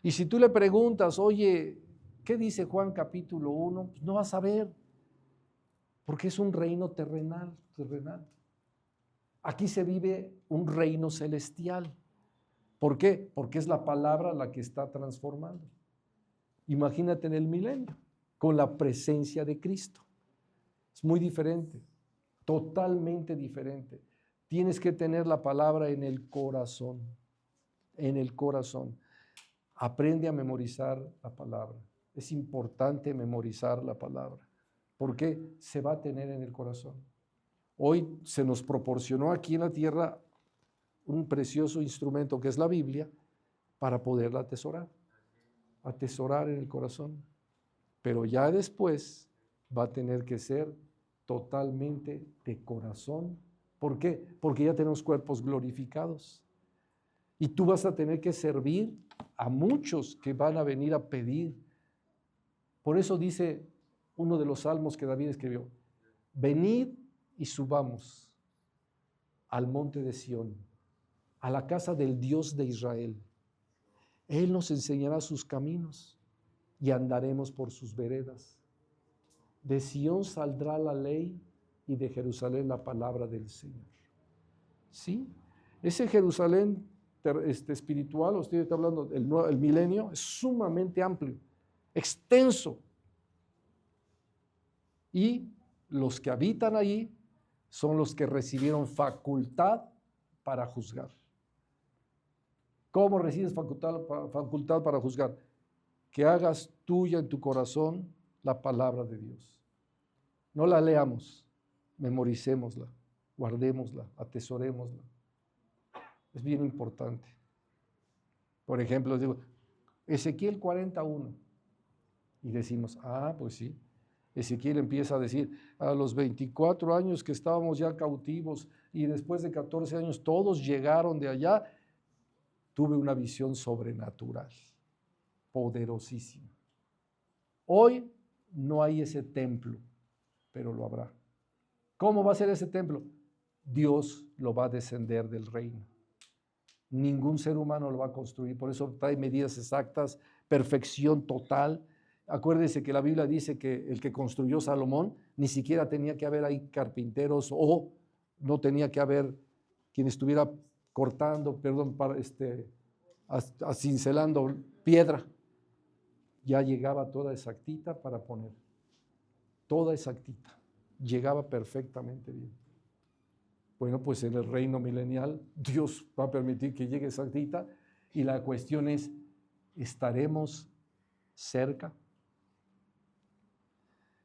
Y si tú le preguntas, oye, ¿qué dice Juan capítulo 1? Pues no vas a ver, porque es un reino terrenal. Aquí se vive un reino celestial. ¿Por qué? Porque es la palabra la que está transformando. Imagínate en el milenio, con la presencia de Cristo. Es muy diferente, totalmente diferente. Tienes que tener la palabra en el corazón, en el corazón. Aprende a memorizar la palabra. Es importante memorizar la palabra. ¿Por qué? Se va a tener en el corazón. Hoy se nos proporcionó aquí en la tierra un precioso instrumento que es la Biblia para poderla atesorar en el corazón. Pero ya después va a tener que ser totalmente de corazón. ¿Por qué? Porque ya tenemos cuerpos glorificados. Y tú vas a tener que servir a muchos que van a venir a pedir. Por eso dice uno de los salmos que David escribió: venid y subamos al monte de Sión, a la casa del Dios de Israel. Él nos enseñará sus caminos y andaremos por sus veredas. De Sión saldrá la ley y de Jerusalén la palabra del Señor. ¿Sí? Ese Jerusalén espiritual, usted está hablando del milenio, es sumamente amplio, extenso. Y los que habitan allí son los que recibieron facultad para juzgar. ¿Cómo recibes facultad para juzgar? Que hagas tuya en tu corazón la palabra de Dios. No la leamos, memoricémosla, guardémosla, atesorémosla. Es bien importante. Por ejemplo, les digo, Ezequiel 41. Y decimos, pues sí. Ezequiel empieza a decir, a los 24 años que estábamos ya cautivos y después de 14 años todos llegaron de allá, tuve una visión sobrenatural, poderosísima. Hoy no hay ese templo, pero lo habrá. ¿Cómo va a ser ese templo? Dios lo va a descender del reino. Ningún ser humano lo va a construir, por eso trae medidas exactas, perfección total. Acuérdese que la Biblia dice que el que construyó Salomón ni siquiera tenía que haber ahí carpinteros o no tenía que haber quien estuviera cortando, cincelando piedra. Ya llegaba toda exactita para poner. Toda exactita. Llegaba perfectamente bien. Bueno, pues en el reino milenial Dios va a permitir que llegue exactita y la cuestión es, ¿estaremos cerca?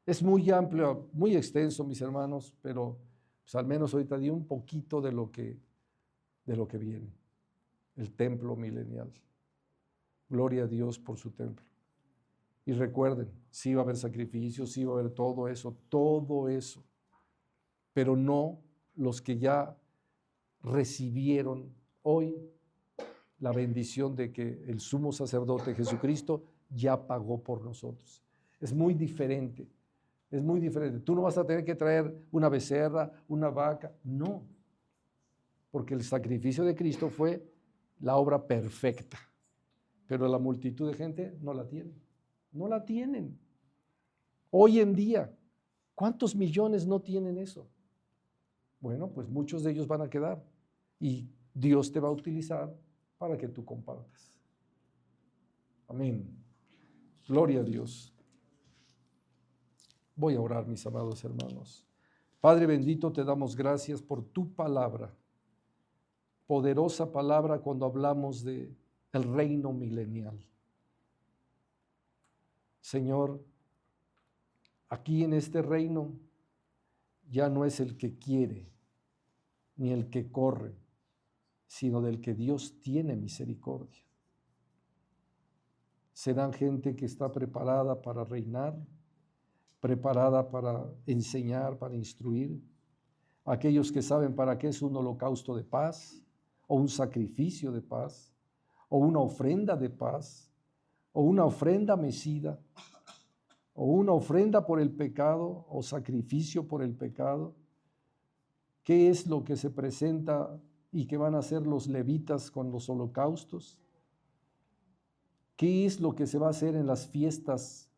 Es muy amplio, muy extenso, mis hermanos, pero pues al menos ahorita di un poquito de lo que viene, el templo milenial. Gloria a Dios por su templo. Y recuerden, sí va a haber sacrificios, sí va a haber todo eso, pero no los que ya recibieron hoy la bendición de que el sumo sacerdote Jesucristo ya pagó por nosotros. Es muy diferente. Es muy diferente. Tú no vas a tener que traer una becerra, una vaca, no. Porque el sacrificio de Cristo fue la obra perfecta. Pero la multitud de gente no la tiene. No la tienen. Hoy en día, ¿cuántos millones no tienen eso? Bueno, pues muchos de ellos van a quedar. Y Dios te va a utilizar para que tú compartas. Amén. Gloria a Dios. Voy a orar, mis amados hermanos. Padre bendito, te damos gracias por tu palabra, poderosa palabra cuando hablamos de el reino milenial. Señor, aquí en este reino ya no es el que quiere ni el que corre, sino del que Dios tiene misericordia. Serán gente que está preparada para reinar, preparada para enseñar, para instruir. Aquellos que saben para qué es un holocausto de paz, o un sacrificio de paz, o una ofrenda de paz, o una ofrenda mecida, o una ofrenda por el pecado, o sacrificio por el pecado. ¿Qué es lo que se presenta y que van a hacer los levitas con los holocaustos? ¿Qué es lo que se va a hacer en las fiestas?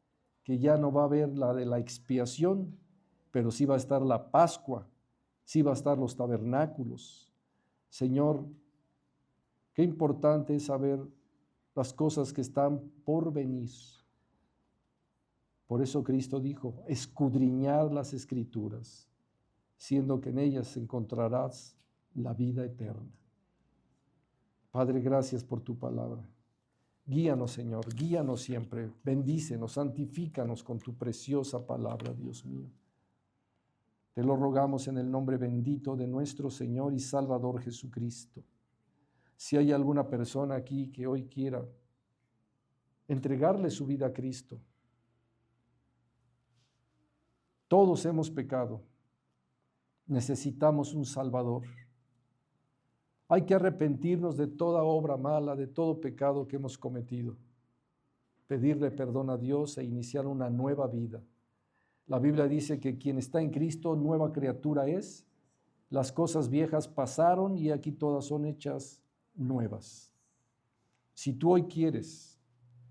Que ya no va a haber la de la expiación, pero sí va a estar la Pascua, sí va a estar los tabernáculos. Señor, qué importante es saber las cosas que están por venir. Por eso Cristo dijo, escudriñad las Escrituras, siendo que en ellas encontrarás la vida eterna. Padre, gracias por tu palabra. Guíanos, Señor, guíanos siempre, bendícenos, santifícanos con tu preciosa palabra, Dios mío. Te lo rogamos en el nombre bendito de nuestro Señor y Salvador Jesucristo. Si hay alguna persona aquí que hoy quiera entregarle su vida a Cristo, todos hemos pecado, necesitamos un Salvador. Hay que arrepentirnos de toda obra mala, de todo pecado que hemos cometido, pedirle perdón a Dios e iniciar una nueva vida. La Biblia dice que quien está en Cristo, nueva criatura es. Las cosas viejas pasaron y aquí todas son hechas nuevas. Si tú hoy quieres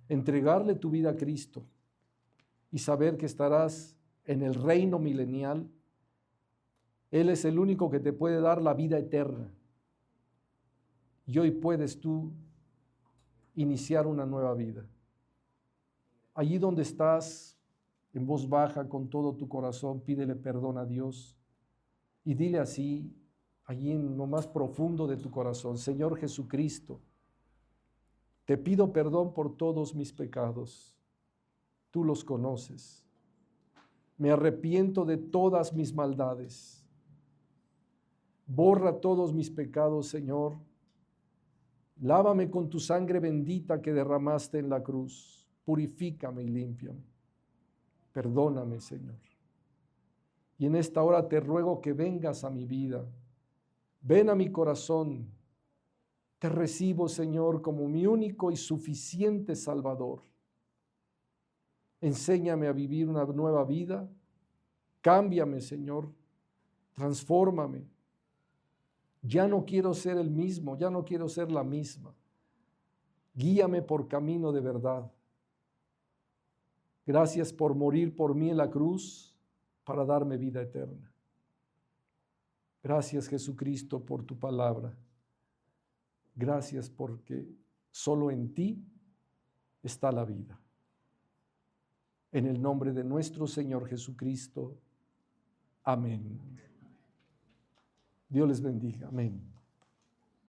entregarle tu vida a Cristo y saber que estarás en el reino milenial, Él es el único que te puede dar la vida eterna. Y hoy puedes tú iniciar una nueva vida. Allí donde estás, en voz baja, con todo tu corazón, pídele perdón a Dios y dile así, allí en lo más profundo de tu corazón: Señor Jesucristo, te pido perdón por todos mis pecados. Tú los conoces. Me arrepiento de todas mis maldades. Borra todos mis pecados, Señor. Lávame con tu sangre bendita que derramaste en la cruz. Purifícame y límpiame. Perdóname, Señor. Y en esta hora te ruego que vengas a mi vida. Ven a mi corazón. Te recibo, Señor, como mi único y suficiente Salvador. Enséñame a vivir una nueva vida. Cámbiame, Señor. Transfórmame. Ya no quiero ser el mismo, ya no quiero ser la misma. Guíame por camino de verdad. Gracias por morir por mí en la cruz para darme vida eterna. Gracias, Jesucristo, por tu palabra. Gracias porque solo en ti está la vida. En el nombre de nuestro Señor Jesucristo. Amén. Dios les bendiga. Amén.